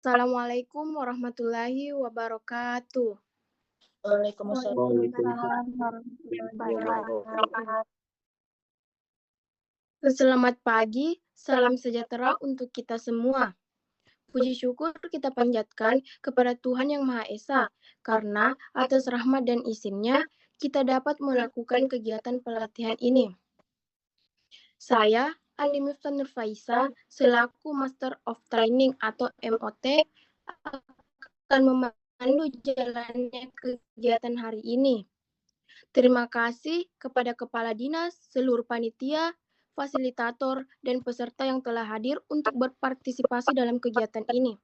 Assalamualaikum warahmatullahi wabarakatuh. Waalaikumsalam Waalaikumsalam warahmatullahi warahmatullahi wabarakatuh. Selamat pagi, salam sejahtera untuk kita semua. Puji syukur kita panjatkan kepada Tuhan Yang Maha Esa, karena atas rahmat dan izinnya kita dapat melakukan kegiatan pelatihan ini. Saya, Andi Miftah Nurfaisa, selaku Master of Training atau MOT, akan memandu jalannya kegiatan hari ini. Terima kasih kepada Kepala Dinas, seluruh panitia, fasilitator, dan peserta yang telah hadir untuk berpartisipasi dalam kegiatan ini.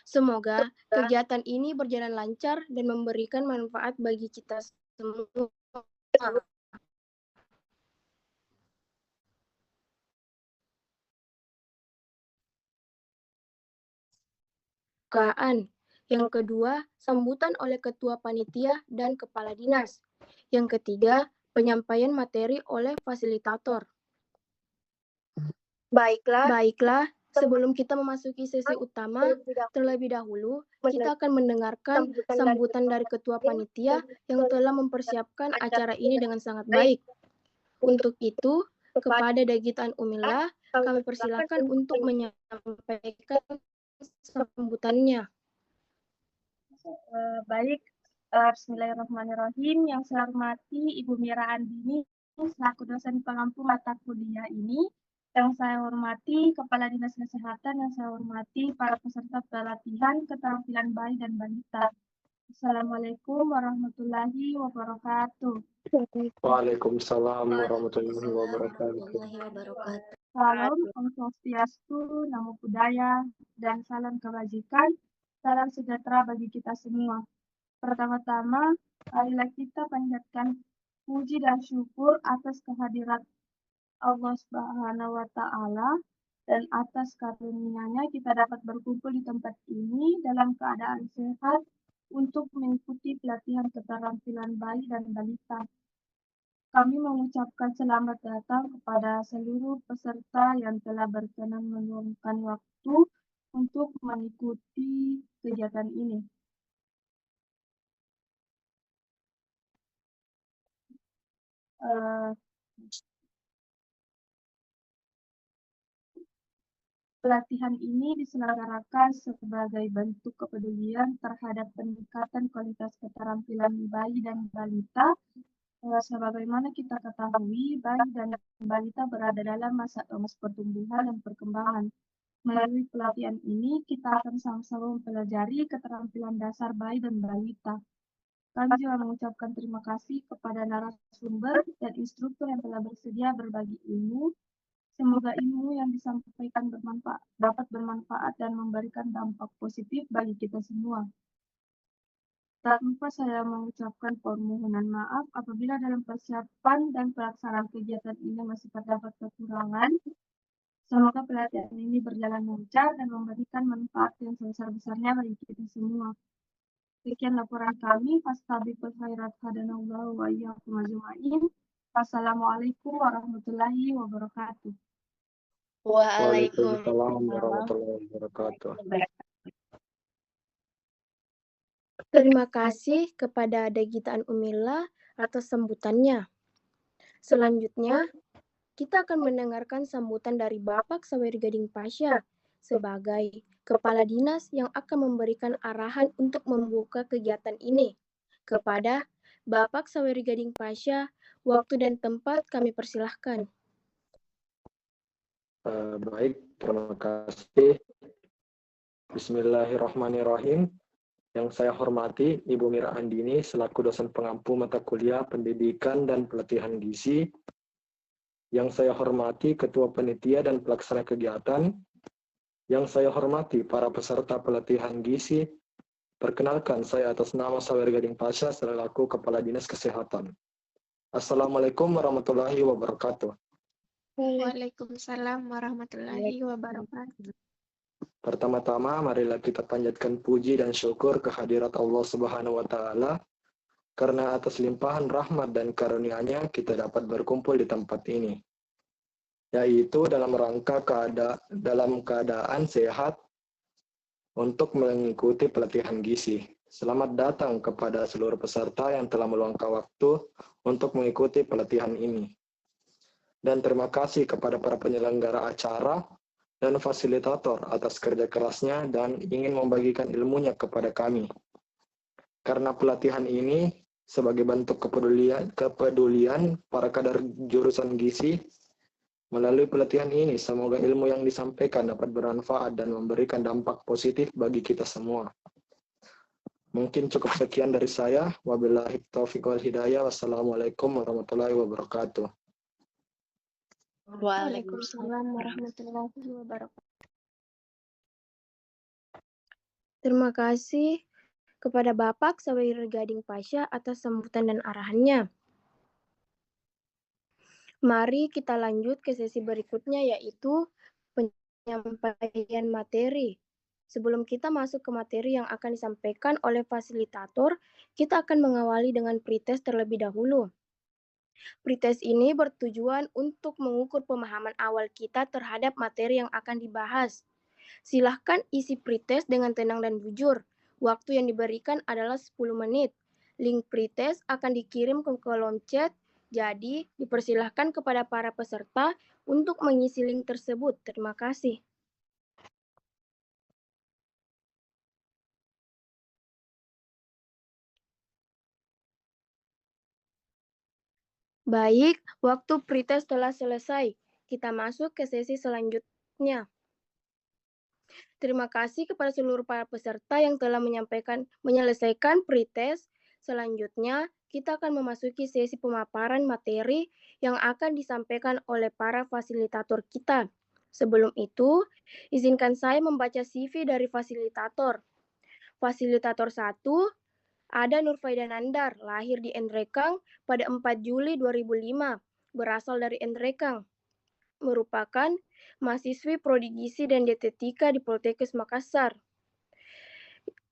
Semoga kegiatan ini berjalan lancar dan memberikan manfaat bagi kita semua. Yang kedua, sambutan oleh Ketua Panitia dan Kepala Dinas. Yang ketiga, penyampaian materi oleh fasilitator. Baiklah, sebelum kita memasuki sesi utama, terlebih dahulu kita akan mendengarkan sambutan dari Ketua Panitia yang telah mempersiapkan acara ini dengan sangat baik. Untuk itu, kepada Dagitan Umillah, kami persilakan untuk menyampaikan sambutannya. Baik, Bismillahirrahmanirrahim. Yang saya hormati Ibu Mira Andini selaku dosen pengampu mata kuliah ini. Yang saya hormati Kepala Dinas Kesehatan, yang saya hormati para peserta pelatihan keterampilan bayi dan balita. Assalamualaikum warahmatullahi wabarakatuh. Waalaikumsalam warahmatullahi wabarakatuh. Salam Om Swastiastu, Namo Buddhaya, dan salam kebajikan, salam sejahtera bagi kita semua. Pertama-tama, marilah kita panjatkan puji dan syukur atas kehadirat Allah Subhanahu wa Ta'ala, dan atas karunia-Nya kita dapat berkumpul di tempat ini dalam keadaan sehat untuk mengikuti pelatihan keterampilan bayi dan balita. Kami mengucapkan selamat datang kepada seluruh peserta yang telah berkenan meluangkan waktu untuk mengikuti kegiatan ini. Pelatihan ini diselenggarakan sebagai bentuk kepedulian terhadap peningkatan kualitas keterampilan bayi dan balita. Sebagaimana kita ketahui, bayi dan balita berada dalam masa emas pertumbuhan dan perkembangan. Melalui pelatihan ini, kita akan sama-sama mempelajari keterampilan dasar bayi dan balita. Kami juga mengucapkan terima kasih kepada narasumber dan instruktur yang telah bersedia berbagi ilmu. Semoga ilmu yang disampaikan dapat bermanfaat dan memberikan dampak positif bagi kita semua. Tak lupa saya mengucapkan permohonan maaf apabila dalam persiapan dan pelaksanaan kegiatan ini masih terdapat kekurangan. Semoga pelatihan ini berjalan lancar dan memberikan manfaat yang sebesar-besarnya bagi kita semua. Sekian laporan kami. Fastabiqul khairat hadanallahu wa iyyakum ajma'in. Wassalamualaikum warahmatullahi wabarakatuh. Waalaikumsalam warahmatullahi wabarakatuh. Terima kasih kepada Dagitan Umillah atas sambutannya. Selanjutnya, kita akan mendengarkan sambutan dari Bapak Saweri Gading Pasha sebagai Kepala Dinas yang akan memberikan arahan untuk membuka kegiatan ini. Kepada Bapak Saweri Gading Pasha, waktu dan tempat kami persilahkan. Baik, terima kasih. Bismillahirrahmanirrahim. Yang saya hormati Ibu Mira Andini selaku dosen pengampu mata kuliah pendidikan dan pelatihan gizi. Yang saya hormati Ketua Panitia dan Pelaksana Kegiatan. Yang saya hormati para peserta pelatihan gizi. Perkenalkan, saya atas nama Saweri Gading Pasha selaku Kepala Dinas Kesehatan. Assalamualaikum warahmatullahi wabarakatuh. Waalaikumsalam warahmatullahi wabarakatuh. Pertama-tama, marilah kita panjatkan puji dan syukur kehadirat Allah Subhanahu wa Ta'ala, karena atas limpahan rahmat dan karunia-Nya kita dapat berkumpul di tempat ini, yaitu dalam rangka dalam keadaan sehat untuk mengikuti pelatihan gizi. Selamat datang kepada seluruh peserta yang telah meluangkan waktu untuk mengikuti pelatihan ini. Dan terima kasih kepada para penyelenggara acara dan fasilitator atas kerja kerasnya dan ingin membagikan ilmunya kepada kami. Karena pelatihan ini sebagai bentuk kepedulian para kader jurusan gizi, melalui pelatihan ini semoga ilmu yang disampaikan dapat bermanfaat dan memberikan dampak positif bagi kita semua. Mungkin cukup sekian dari saya. Wabillahi taufiq wal hidayah. Wassalamualaikum warahmatullahi wabarakatuh. Waalaikumsalam warahmatullahi wabarakatuh. Terima kasih kepada Bapak Saweir Gading Pasha atas sambutan dan arahannya. Mari kita lanjut ke sesi berikutnya, yaitu penyampaian materi. Sebelum kita masuk ke materi yang akan disampaikan oleh fasilitator, kita akan mengawali dengan pretest terlebih dahulu. Pretest ini bertujuan untuk mengukur pemahaman awal kita terhadap materi yang akan dibahas. Silahkan isi pretest dengan tenang dan jujur. Waktu yang diberikan adalah 10 menit. Link pretest akan dikirim ke kolom chat, jadi dipersilahkan kepada para peserta untuk mengisi link tersebut. Terima kasih. Baik, waktu pretest telah selesai. Kita masuk ke sesi selanjutnya. Terima kasih kepada seluruh para peserta yang telah menyelesaikan pretest. Selanjutnya, kita akan memasuki sesi pemaparan materi yang akan disampaikan oleh para fasilitator kita. Sebelum itu, izinkan saya membaca CV dari fasilitator. Fasilitator 1, ada Nurfaida Nandar, lahir di Endrekang pada 4 Juli 2005, berasal dari Endrekang. Merupakan mahasiswi prodi gizi dan dietetika di Poltekkes Makassar.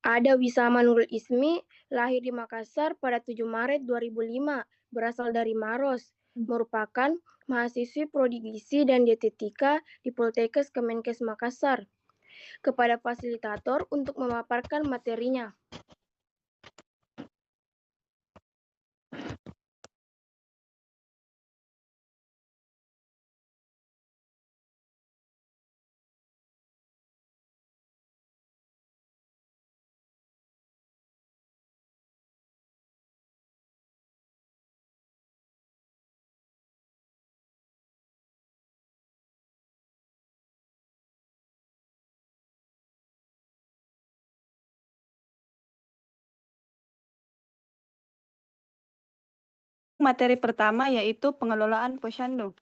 Ada Wisama Nurul Ismi, lahir di Makassar pada 7 Maret 2005, berasal dari Maros. Merupakan mahasiswi prodi gizi dan dietetika di Poltekkes Kemenkes Makassar. Kepada fasilitator untuk memaparkan materinya. Materi pertama yaitu pengelolaan posyandu.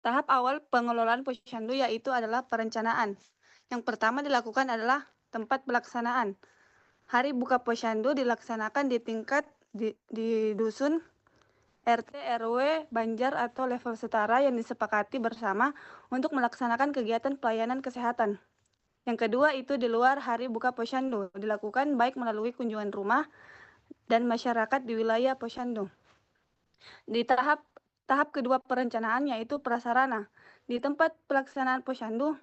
Tahap awal pengelolaan posyandu yaitu adalah perencanaan. Yang pertama dilakukan adalah tempat pelaksanaan. Hari buka posyandu dilaksanakan di tingkat di dusun, RT, RW, Banjar atau level setara yang disepakati bersama untuk melaksanakan kegiatan pelayanan kesehatan. Yang kedua itu di luar hari buka posyandu, dilakukan baik melalui kunjungan rumah dan masyarakat di wilayah posyandu. Di tahap kedua perencanaan yaitu prasarana. Di tempat pelaksanaan posyandu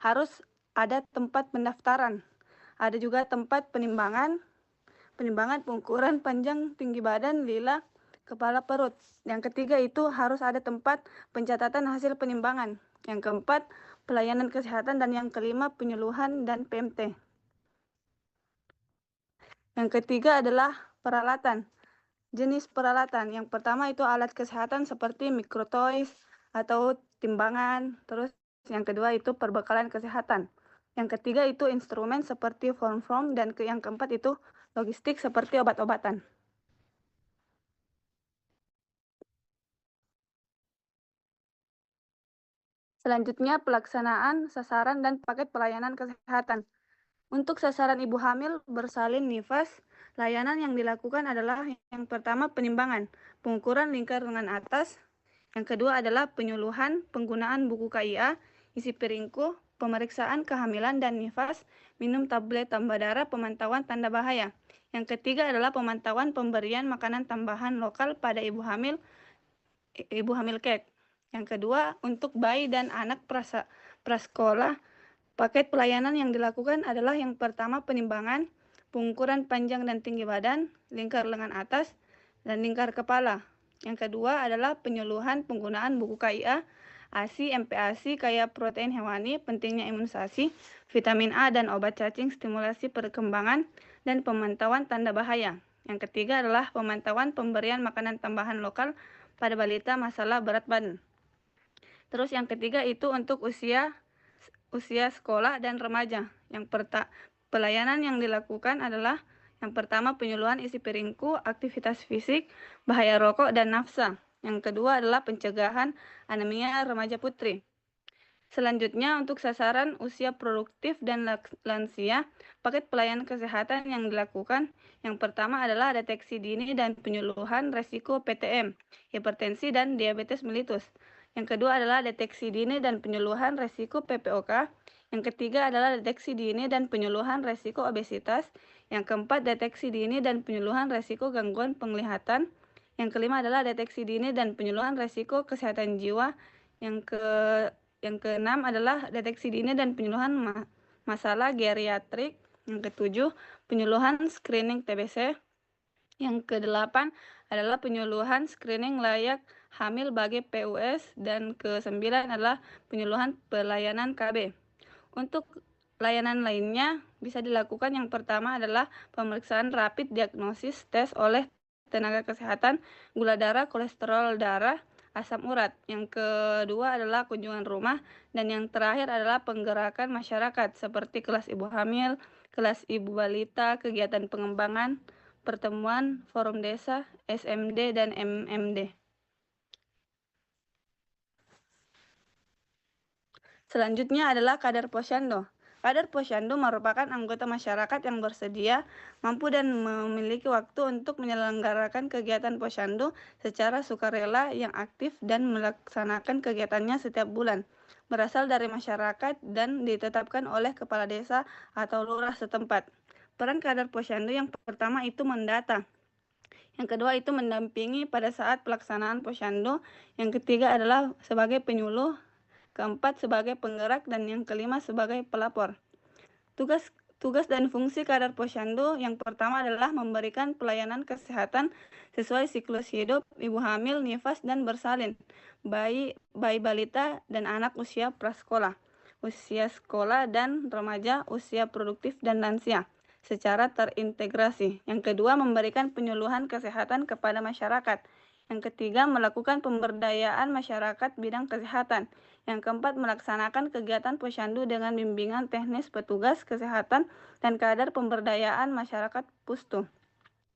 harus ada tempat pendaftaran. Ada juga tempat penimbangan pengukuran panjang tinggi badan, lila, kepala perut. Yang ketiga itu harus ada tempat pencatatan hasil penimbangan. Yang keempat, pelayanan kesehatan, dan yang kelima, penyuluhan dan PMT. Yang ketiga adalah peralatan. Jenis peralatan. Yang pertama itu alat kesehatan seperti mikrotoys atau timbangan. Terus yang kedua itu perbekalan kesehatan. Yang ketiga itu instrumen seperti form-form, dan yang keempat itu logistik seperti obat-obatan. Selanjutnya pelaksanaan, sasaran, dan paket pelayanan kesehatan. Untuk sasaran ibu hamil bersalin nifas, layanan yang dilakukan adalah yang pertama penimbangan, pengukuran lingkar lengan atas. Yang kedua adalah penyuluhan, penggunaan buku KIA, isi peringku, pemeriksaan kehamilan dan nifas, minum tablet tambah darah, pemantauan tanda bahaya. Yang ketiga adalah pemantauan pemberian makanan tambahan lokal pada ibu hamil kek. Yang kedua, untuk bayi dan anak prasekolah, paket pelayanan yang dilakukan adalah yang pertama penimbangan, pengukuran panjang dan tinggi badan, lingkar lengan atas, dan lingkar kepala. Yang kedua adalah penyuluhan penggunaan buku KIA, ASI, MPASI, kaya protein hewani, pentingnya imunisasi, vitamin A dan obat cacing, stimulasi perkembangan, dan pemantauan tanda bahaya. Yang ketiga adalah pemantauan pemberian makanan tambahan lokal pada balita masalah berat badan. Terus yang ketiga itu untuk usia sekolah dan remaja. Pelayanan yang dilakukan adalah yang pertama penyuluhan isi piringku, aktivitas fisik, bahaya rokok dan nafsa. Yang kedua adalah pencegahan anemia remaja putri. Selanjutnya untuk sasaran usia produktif dan lansia, paket pelayanan kesehatan yang dilakukan yang pertama adalah deteksi dini dan penyuluhan resiko PTM, hipertensi dan diabetes mellitus. Yang kedua adalah deteksi dini dan penyuluhan resiko PPOK. Yang ketiga adalah deteksi dini dan penyuluhan resiko obesitas. Yang keempat, deteksi dini dan penyuluhan resiko gangguan penglihatan. Yang kelima adalah deteksi dini dan penyuluhan resiko kesehatan jiwa. Yang keenam adalah deteksi dini dan penyuluhan masalah geriatrik. Yang ketujuh, penyuluhan screening TBC. Yang kedelapan adalah penyuluhan screening layak hamil bagi PUS. Dan kesembilan adalah penyuluhan pelayanan KB. Untuk layanan lainnya bisa dilakukan yang pertama adalah pemeriksaan rapid diagnosis tes oleh tenaga kesehatan, gula darah, kolesterol darah, asam urat. Yang kedua adalah kunjungan rumah, dan yang terakhir adalah penggerakan masyarakat seperti kelas ibu hamil, kelas ibu balita, kegiatan pengembangan, pertemuan, forum desa, SMD, dan MMD. Selanjutnya adalah Kader Posyandu. Kader Posyandu merupakan anggota masyarakat yang bersedia, mampu dan memiliki waktu untuk menyelenggarakan kegiatan Posyandu secara sukarela, yang aktif dan melaksanakan kegiatannya setiap bulan. Berasal dari masyarakat dan ditetapkan oleh kepala desa atau lurah setempat. Peran Kader Posyandu yang pertama itu mendata. Yang kedua itu mendampingi pada saat pelaksanaan Posyandu. Yang ketiga adalah sebagai penyuluh. Keempat sebagai penggerak, dan yang kelima sebagai pelapor. Tugas dan fungsi Kader Posyandu yang pertama adalah memberikan pelayanan kesehatan sesuai siklus hidup ibu hamil, nifas, dan bersalin, bayi balita dan anak usia prasekolah, usia sekolah dan remaja, usia produktif dan lansia secara terintegrasi. Yang kedua, memberikan penyuluhan kesehatan kepada masyarakat. Yang ketiga, melakukan pemberdayaan masyarakat bidang kesehatan. Yang keempat, melaksanakan kegiatan Posyandu dengan bimbingan teknis petugas kesehatan dan kadar pemberdayaan masyarakat Pustu.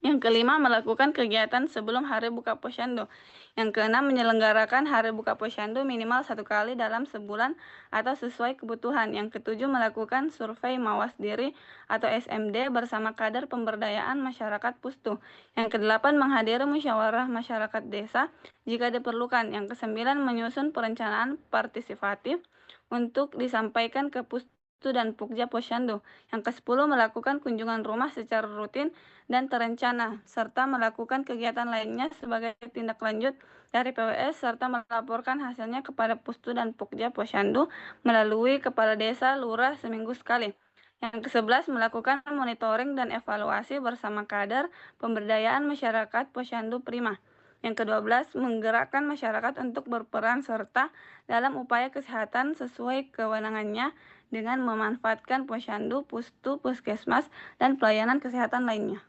Yang kelima, melakukan kegiatan sebelum Hari Buka Posyandu. Yang keenam, menyelenggarakan Hari Buka Posyandu minimal 1 kali dalam sebulan atau sesuai kebutuhan. Yang ketujuh, melakukan survei mawas diri atau SMD bersama kadar pemberdayaan masyarakat Pustu. Yang kedelapan, menghadiri musyawarah masyarakat desa jika diperlukan. Yang kesembilan, menyusun perencanaan partisipatif untuk disampaikan ke Pustu dan Pukja Posyandu. Yang ke-10, melakukan kunjungan rumah secara rutin dan terencana, serta melakukan kegiatan lainnya sebagai tindak lanjut dari PWS, serta melaporkan hasilnya kepada Pustu dan Pukja Posyandu melalui kepala desa lurah seminggu sekali. Yang ke-11, melakukan monitoring dan evaluasi bersama kadar pemberdayaan masyarakat Posyandu Prima. Yang ke-12, menggerakkan masyarakat untuk berperan serta dalam upaya kesehatan sesuai kewenangannya dengan memanfaatkan Posyandu, Pustu, Puskesmas, dan pelayanan kesehatan lainnya.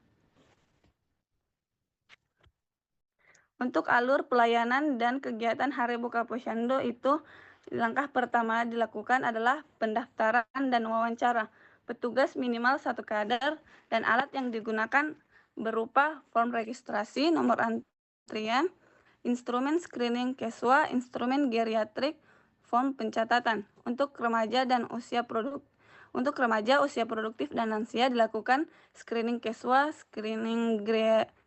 Untuk alur pelayanan dan kegiatan Hari Buka Posyandu itu, langkah pertama dilakukan adalah pendaftaran dan wawancara. Petugas minimal 1 kader dan alat yang digunakan berupa form registrasi, nomor antrian, instrumen screening keswa, instrumen geriatrik, form pencatatan. Untuk remaja usia produktif dan lansia dilakukan screening keswa, screening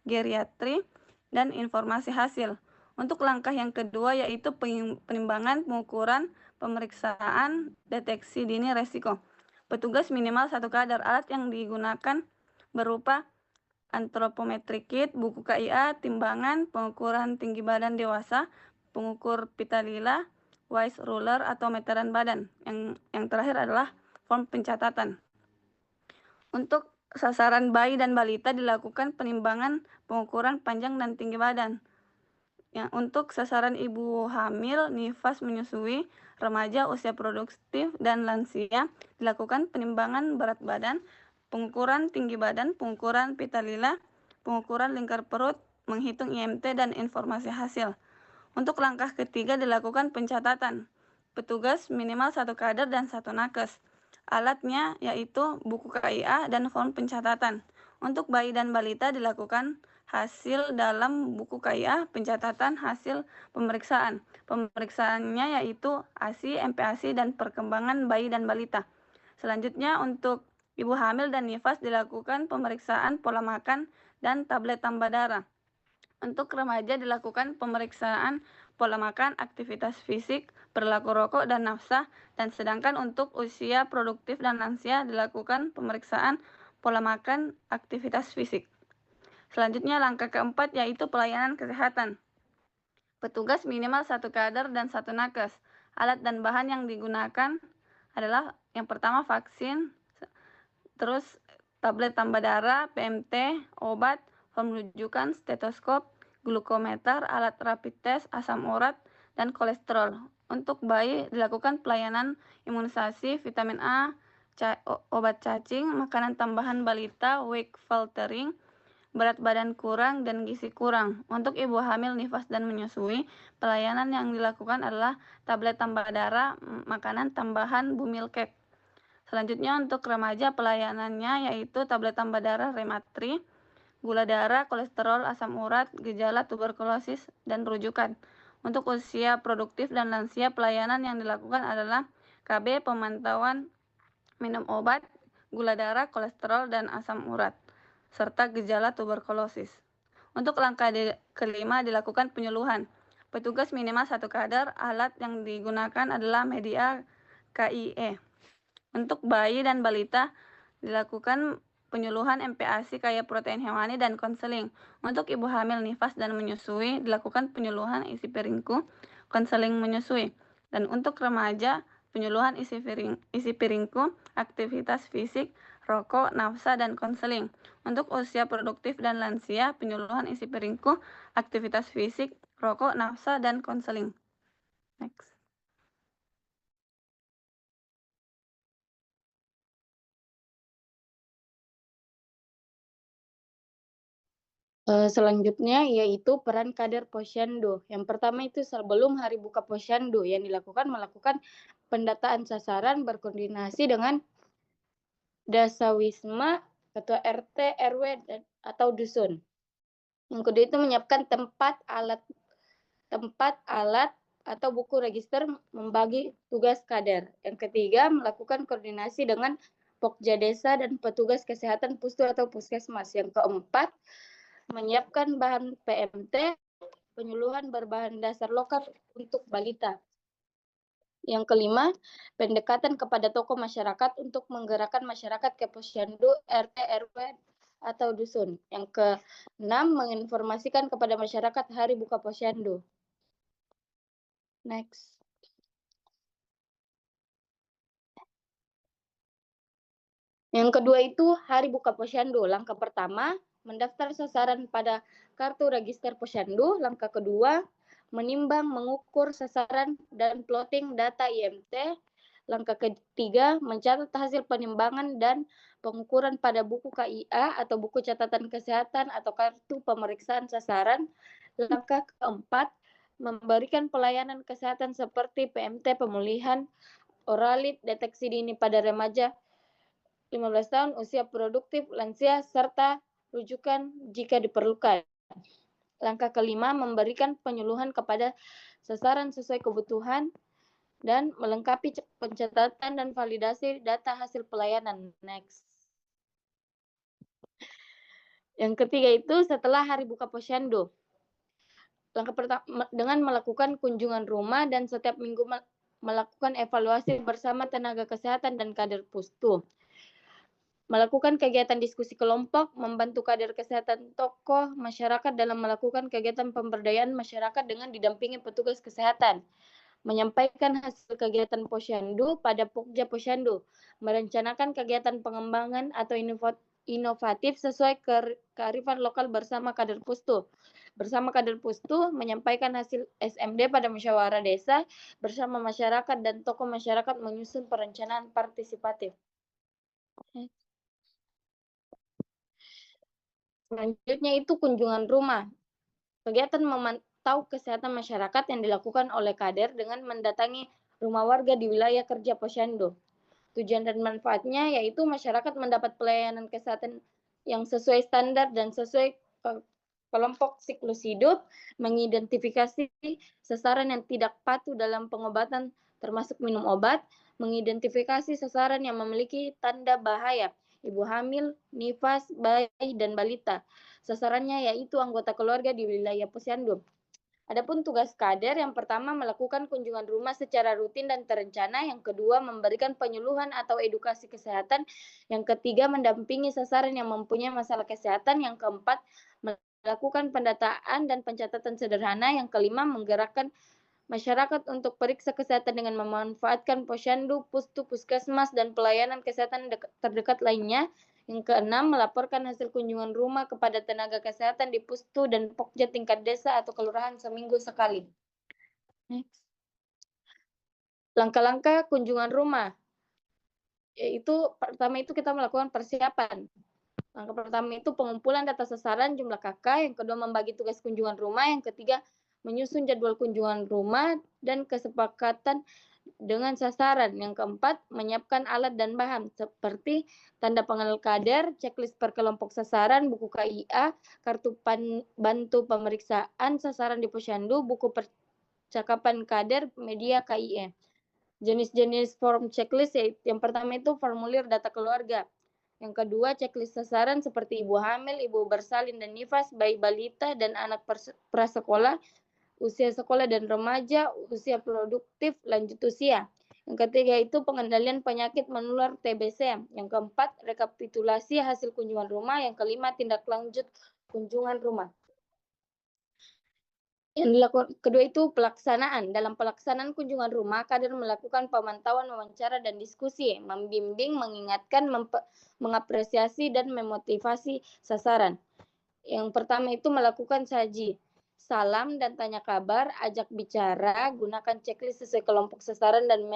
geriatrik, dan informasi hasil. Untuk langkah yang kedua yaitu penimbangan, pengukuran, pemeriksaan, deteksi dini resiko. Petugas minimal 1 kader. Alat yang digunakan berupa antropometri kit, buku KIA, timbangan, pengukuran tinggi badan dewasa, pengukur pita lila, wise ruler atau meteran badan. Yang terakhir adalah form pencatatan. Untuk sasaran bayi dan balita dilakukan penimbangan pengukuran panjang dan tinggi badan. Untuk sasaran ibu hamil, nifas, menyusui, remaja, usia produktif, dan lansia dilakukan penimbangan berat badan, pengukuran tinggi badan, pengukuran pita lila, pengukuran lingkar perut, menghitung IMT, dan informasi hasil. Untuk langkah ketiga dilakukan pencatatan. Petugas minimal 1 kader dan 1 nakes. Alatnya yaitu buku KIA dan form pencatatan. Untuk bayi dan balita dilakukan hasil dalam buku KIA, pencatatan hasil pemeriksaan. Pemeriksaannya yaitu ASI, MPASI, dan perkembangan bayi dan balita. Selanjutnya untuk ibu hamil dan nifas dilakukan pemeriksaan pola makan dan tablet tambah darah. Untuk remaja dilakukan pemeriksaan pola makan, aktivitas fisik, perilaku rokok, dan nafsa. Dan sedangkan untuk usia produktif dan lansia dilakukan pemeriksaan pola makan, aktivitas fisik. Selanjutnya langkah keempat yaitu pelayanan kesehatan. Petugas minimal 1 kader dan 1 nakes. Alat dan bahan yang digunakan adalah yang pertama vaksin, terus tablet tambah darah, PMT, obat, form rujukan, stetoskop, glukometer, alat rapid test, asam urat, dan kolesterol. Untuk bayi dilakukan pelayanan imunisasi, vitamin A, obat cacing, makanan tambahan balita, weight filtering, berat badan kurang, dan gizi kurang. Untuk ibu hamil, nifas, dan menyusui, pelayanan yang dilakukan adalah tablet tambah darah, makanan tambahan bumil cake. Selanjutnya untuk remaja pelayanannya yaitu tablet tambah darah Rematri, gula darah, kolesterol, asam urat, gejala tuberkulosis, dan rujukan. Untuk usia produktif dan lansia pelayanan yang dilakukan adalah KB, pemantauan minum obat, gula darah, kolesterol, dan asam urat, serta gejala tuberkulosis. Untuk langkah kelima dilakukan penyuluhan. Petugas minimal 1 kader, alat yang digunakan adalah media KIE. Untuk bayi dan balita dilakukan penyuluhan MPASI kaya protein hewani dan konseling. Untuk ibu hamil, nifas, dan menyusui dilakukan penyuluhan isi piringku, konseling menyusui. Dan untuk remaja penyuluhan isi piringku, aktivitas fisik, rokok, nafsa, dan konseling. Untuk usia produktif dan lansia penyuluhan isi piringku, aktivitas fisik, rokok, nafsa, dan konseling. Next. Selanjutnya yaitu peran kader posyandu. Yang pertama itu sebelum hari buka posyandu yang melakukan pendataan sasaran berkoordinasi dengan Dasawisma, ketua RT, RW, atau dusun. Yang kedua itu menyiapkan tempat alat atau buku register membagi tugas kader. Yang ketiga melakukan koordinasi dengan Pokja Desa dan petugas kesehatan Pustu atau Puskesmas. Yang keempat menyiapkan bahan PMT, penyuluhan berbahan dasar lokal untuk balita. Yang kelima, pendekatan kepada tokoh masyarakat untuk menggerakkan masyarakat ke posyandu, RT, RW, atau dusun. Yang keenam, menginformasikan kepada masyarakat hari buka posyandu. Next. Yang kedua itu hari buka posyandu. Langkah pertama, mendaftar sasaran pada kartu register posyandu. Langkah kedua, menimbang, mengukur sasaran dan plotting data IMT. Langkah ketiga, mencatat hasil penimbangan dan pengukuran pada buku KIA atau buku catatan kesehatan atau kartu pemeriksaan sasaran. Langkah keempat, memberikan pelayanan kesehatan seperti PMT, pemulihan, oralit, deteksi dini pada remaja 15 tahun, usia produktif, lansia, serta rujukan jika diperlukan. Langkah kelima, memberikan penyuluhan kepada sasaran sesuai kebutuhan dan melengkapi pencatatan dan validasi data hasil pelayanan. Next. Yang ketiga itu setelah hari buka posyandu. Langkah pertama dengan melakukan kunjungan rumah dan setiap minggu melakukan evaluasi bersama tenaga kesehatan dan kader Pustu. Melakukan kegiatan diskusi kelompok, membantu kader kesehatan tokoh masyarakat dalam melakukan kegiatan pemberdayaan masyarakat dengan didampingi petugas kesehatan. Menyampaikan hasil kegiatan Posyandu pada Pokja Posyandu, merencanakan kegiatan pengembangan atau inovatif sesuai kearifan lokal bersama kader Pustu. Bersama kader Pustu, menyampaikan hasil SMD pada musyawarah desa bersama masyarakat dan tokoh masyarakat menyusun perencanaan partisipatif. Selanjutnya itu kunjungan rumah. Kegiatan memantau kesehatan masyarakat yang dilakukan oleh kader dengan mendatangi rumah warga di wilayah kerja Posyandu. Tujuan dan manfaatnya yaitu masyarakat mendapat pelayanan kesehatan yang sesuai standar dan sesuai kelompok siklus hidup, mengidentifikasi sasaran yang tidak patuh dalam pengobatan termasuk minum obat, mengidentifikasi sasaran yang memiliki tanda bahaya, ibu hamil, nifas, bayi, dan balita. Sasarannya yaitu anggota keluarga di wilayah Posyandu. Adapun tugas kader, yang pertama melakukan kunjungan rumah secara rutin dan terencana, yang kedua memberikan penyuluhan atau edukasi kesehatan, yang ketiga mendampingi sasaran yang mempunyai masalah kesehatan, yang keempat melakukan pendataan dan pencatatan sederhana, yang kelima menggerakkan masyarakat untuk periksa kesehatan dengan memanfaatkan Posyandu, Pustu, Puskesmas, dan pelayanan kesehatan terdekat lainnya. Yang keenam, melaporkan hasil kunjungan rumah kepada tenaga kesehatan di Pustu dan Pokja tingkat desa atau kelurahan seminggu sekali. Next. Langkah-langkah kunjungan rumah. Yaitu pertama itu kita melakukan persiapan. Langkah pertama itu pengumpulan data sasaran jumlah kakak, yang kedua membagi tugas kunjungan rumah, yang ketiga menyusun jadwal kunjungan rumah dan kesepakatan dengan sasaran. Yang keempat, menyiapkan alat dan bahan seperti tanda pengenal kader, checklist per kelompok sasaran, buku KIA, kartu bantu pemeriksaan sasaran di Posyandu, buku percakapan kader, media KIE. Jenis-jenis form checklist yang pertama itu formulir data keluarga. Yang kedua, checklist sasaran seperti ibu hamil, ibu bersalin dan nifas, bayi balita, dan anak prasekolah, usia sekolah dan remaja, usia produktif, lanjut usia. Yang ketiga itu pengendalian penyakit menular TBC. Yang keempat, rekapitulasi hasil kunjungan rumah. Yang kelima, tindak lanjut kunjungan rumah. Yang dilakukan kedua itu pelaksanaan. Dalam pelaksanaan kunjungan rumah, kader melakukan pemantauan, wawancara, dan diskusi, membimbing, mengingatkan, mengapresiasi, dan memotivasi sasaran. Yang pertama itu melakukan saji, salam dan tanya kabar, ajak bicara, gunakan checklist sesuai kelompok sasaran, dan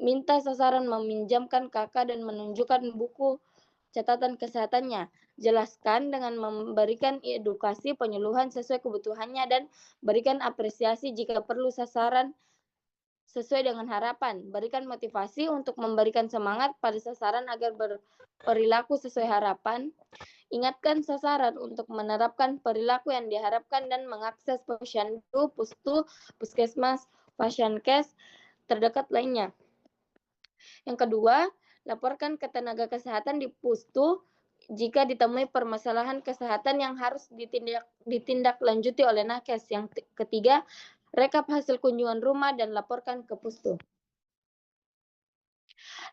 minta sasaran meminjamkan kakak dan menunjukkan buku catatan kesehatannya. Jelaskan dengan memberikan edukasi penyuluhan sesuai kebutuhannya dan berikan apresiasi jika perlu sasaran sesuai dengan harapan. Berikan motivasi untuk memberikan semangat pada sasaran agar berperilaku sesuai harapan. Ingatkan sasaran untuk menerapkan perilaku yang diharapkan dan mengakses Posyandu, Pustu, Puskesmas, Pasyankes terdekat lainnya. Yang kedua, laporkan ke tenaga kesehatan di Pustu jika ditemui permasalahan kesehatan yang harus ditindaklanjuti oleh nakes. Yang ketiga, rekap hasil kunjungan rumah dan laporkan ke Pustu.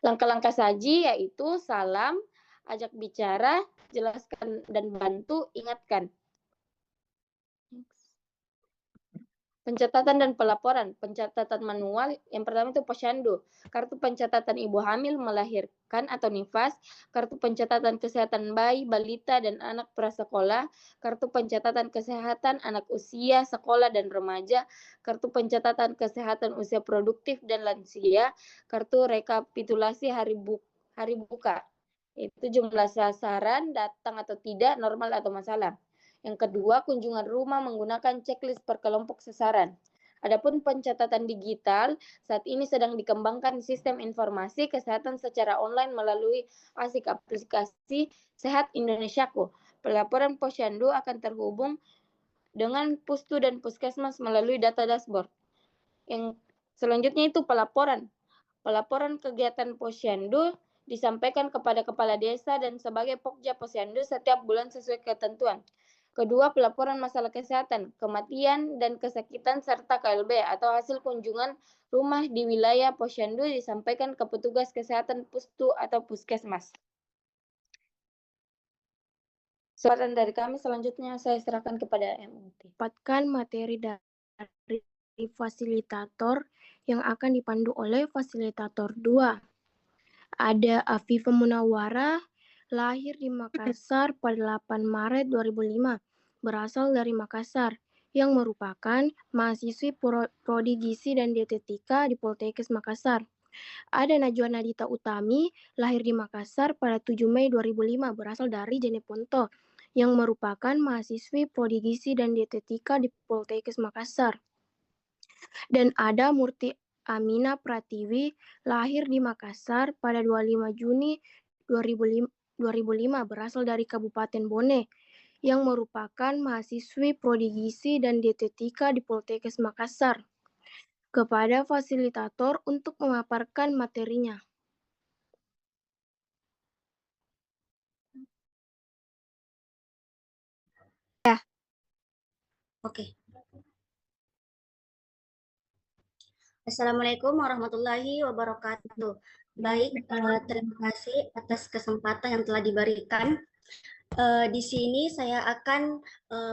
Langkah-langkah saji yaitu salam, ajak bicara, jelaskan dan bantu, ingatkan. Pencatatan dan pelaporan. Pencatatan manual, yang pertama itu Posyandu. Kartu pencatatan ibu hamil, melahirkan atau nifas, kartu pencatatan kesehatan bayi, balita, dan anak prasekolah, kartu pencatatan kesehatan anak usia sekolah dan remaja, kartu pencatatan kesehatan usia produktif dan lansia, kartu rekapitulasi hari buka. Itu jumlah sasaran, datang atau tidak, normal atau masalah. Yang kedua, kunjungan rumah menggunakan checklist per kelompok sasaran. Adapun pencatatan digital, saat ini sedang dikembangkan sistem informasi kesehatan secara online melalui ASIK aplikasi Sehat Indonesiaku. Pelaporan Posyandu akan terhubung dengan Pustu dan Puskesmas melalui data dashboard. Yang selanjutnya itu pelaporan. Pelaporan kegiatan Posyandu disampaikan kepada kepala desa dan sebagai Pokja Posyandu setiap bulan sesuai ketentuan. Kedua, pelaporan masalah kesehatan, kematian, dan kesakitan, serta KLB atau hasil kunjungan rumah di wilayah Posyandu disampaikan ke petugas kesehatan Pustu atau Puskesmas. Saran dari kami selanjutnya saya serahkan kepada MUT. Dapatkan materi dari fasilitator yang akan dipandu oleh fasilitator 2. Ada Afifah Munawwarah, lahir di Makassar pada 8 Maret 2005, berasal dari Makassar, yang merupakan mahasiswi Prodi Gizi dan Dietetika di Poltekkes Makassar. Ada Najwa Nadita Utami, lahir di Makassar pada 7 Mei 2005, berasal dari Jeneponto, yang merupakan mahasiswi Prodi Gizi dan Dietetika di Poltekkes Makassar. Dan ada Murti Amina Pratiwi, lahir di Makassar pada 25 Juni 2005, berasal dari Kabupaten Bone, yang merupakan mahasiswi Prodi Gizi dan Dietetika di Poltekkes Makassar. Kepada fasilitator untuk memaparkan materinya. Oke. Assalamualaikum warahmatullahi wabarakatuh. Baik, terima kasih atas kesempatan yang telah diberikan. Di sini saya akan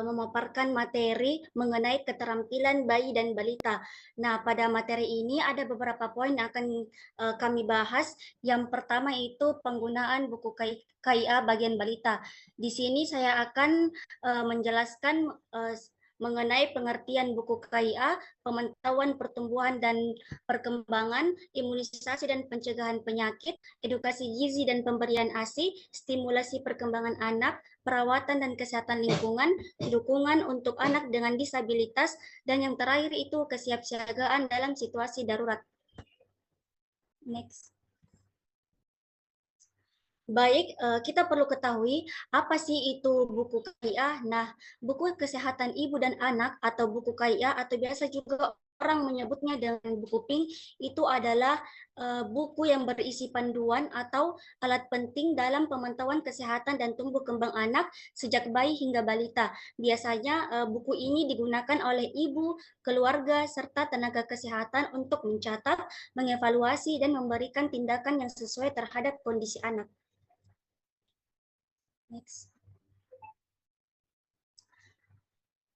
memaparkan materi mengenai keterampilan bayi dan balita. Nah, pada materi ini ada beberapa poin yang akan kami bahas. Yang pertama itu penggunaan buku KIA bagian balita. Di sini saya akan menjelaskan mengenai pengertian buku KIA, pemantauan pertumbuhan dan perkembangan, imunisasi dan pencegahan penyakit, edukasi gizi dan pemberian ASI, stimulasi perkembangan anak, perawatan dan kesehatan lingkungan, dukungan untuk anak dengan disabilitas, dan yang terakhir itu kesiapsiagaan dalam situasi darurat. Next. Baik, kita perlu ketahui apa sih itu buku KIA. Nah, buku kesehatan ibu dan anak atau buku KIA atau biasa juga orang menyebutnya dengan buku PINK itu adalah buku yang berisi panduan atau alat penting dalam pemantauan kesehatan dan tumbuh kembang anak sejak bayi hingga balita. Biasanya buku ini digunakan oleh ibu, keluarga, serta tenaga kesehatan untuk mencatat, mengevaluasi, dan memberikan tindakan yang sesuai terhadap kondisi anak. Next.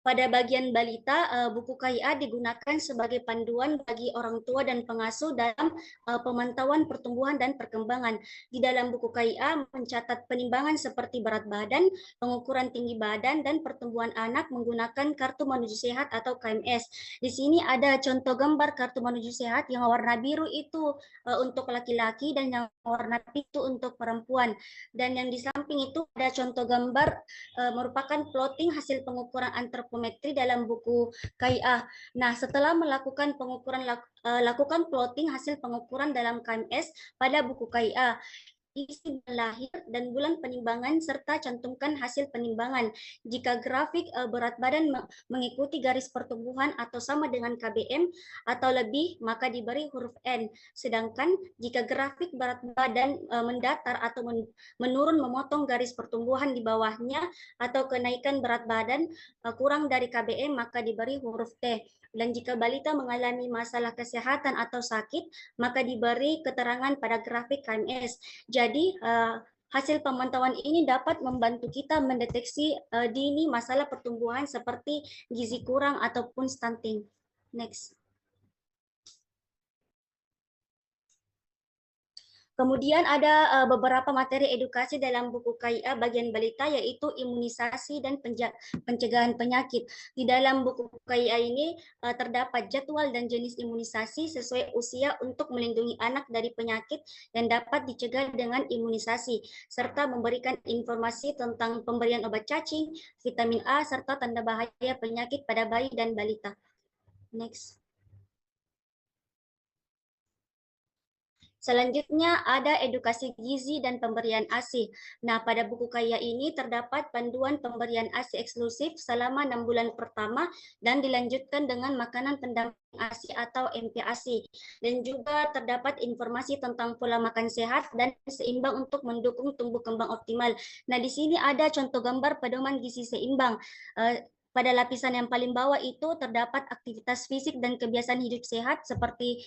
Pada bagian balita, buku KIA digunakan sebagai panduan bagi orang tua dan pengasuh dalam pemantauan pertumbuhan dan perkembangan. Di dalam buku KIA mencatat penimbangan seperti berat badan, pengukuran tinggi badan, dan pertumbuhan anak menggunakan kartu menuju sehat atau KMS. Di sini ada contoh gambar kartu menuju sehat yang warna biru itu untuk laki-laki dan yang warna pink itu untuk perempuan. Dan yang di samping itu ada contoh gambar merupakan plotting hasil pengukuran antropometri dalam buku KIA. Nah, setelah melakukan pengukuran, lakukan plotting hasil pengukuran dalam KMS pada buku KIA. Isi lahir dan bulan penimbangan serta cantumkan hasil penimbangan. Jika grafik berat badan mengikuti garis pertumbuhan atau sama dengan KBM atau lebih, maka diberi huruf N. Sedangkan jika grafik berat badan mendatar atau menurun memotong garis pertumbuhan di bawahnya atau kenaikan berat badan kurang dari KBM, maka diberi huruf T. Dan jika balita mengalami masalah kesehatan atau sakit, maka diberi keterangan pada grafik KMS. Jadi hasil pemantauan ini dapat membantu kita mendeteksi dini masalah pertumbuhan seperti gizi kurang ataupun stunting. Next. Kemudian ada beberapa materi edukasi dalam buku KIA bagian balita yaitu imunisasi dan pencegahan penyakit. Di dalam buku KIA ini terdapat jadwal dan jenis imunisasi sesuai usia untuk melindungi anak dari penyakit yang dapat dicegah dengan imunisasi, serta memberikan informasi tentang pemberian obat cacing, vitamin A, serta tanda bahaya penyakit pada bayi dan balita. Next. Selanjutnya ada edukasi gizi dan pemberian ASI. Nah, pada buku KIA ini terdapat panduan pemberian ASI eksklusif selama 6 bulan pertama dan dilanjutkan dengan makanan pendamping ASI atau MPASI. Dan juga terdapat informasi tentang pola makan sehat dan seimbang untuk mendukung tumbuh kembang optimal. Nah, di sini ada contoh gambar pedoman gizi seimbang. Pada lapisan yang paling bawah itu terdapat aktivitas fisik dan kebiasaan hidup sehat seperti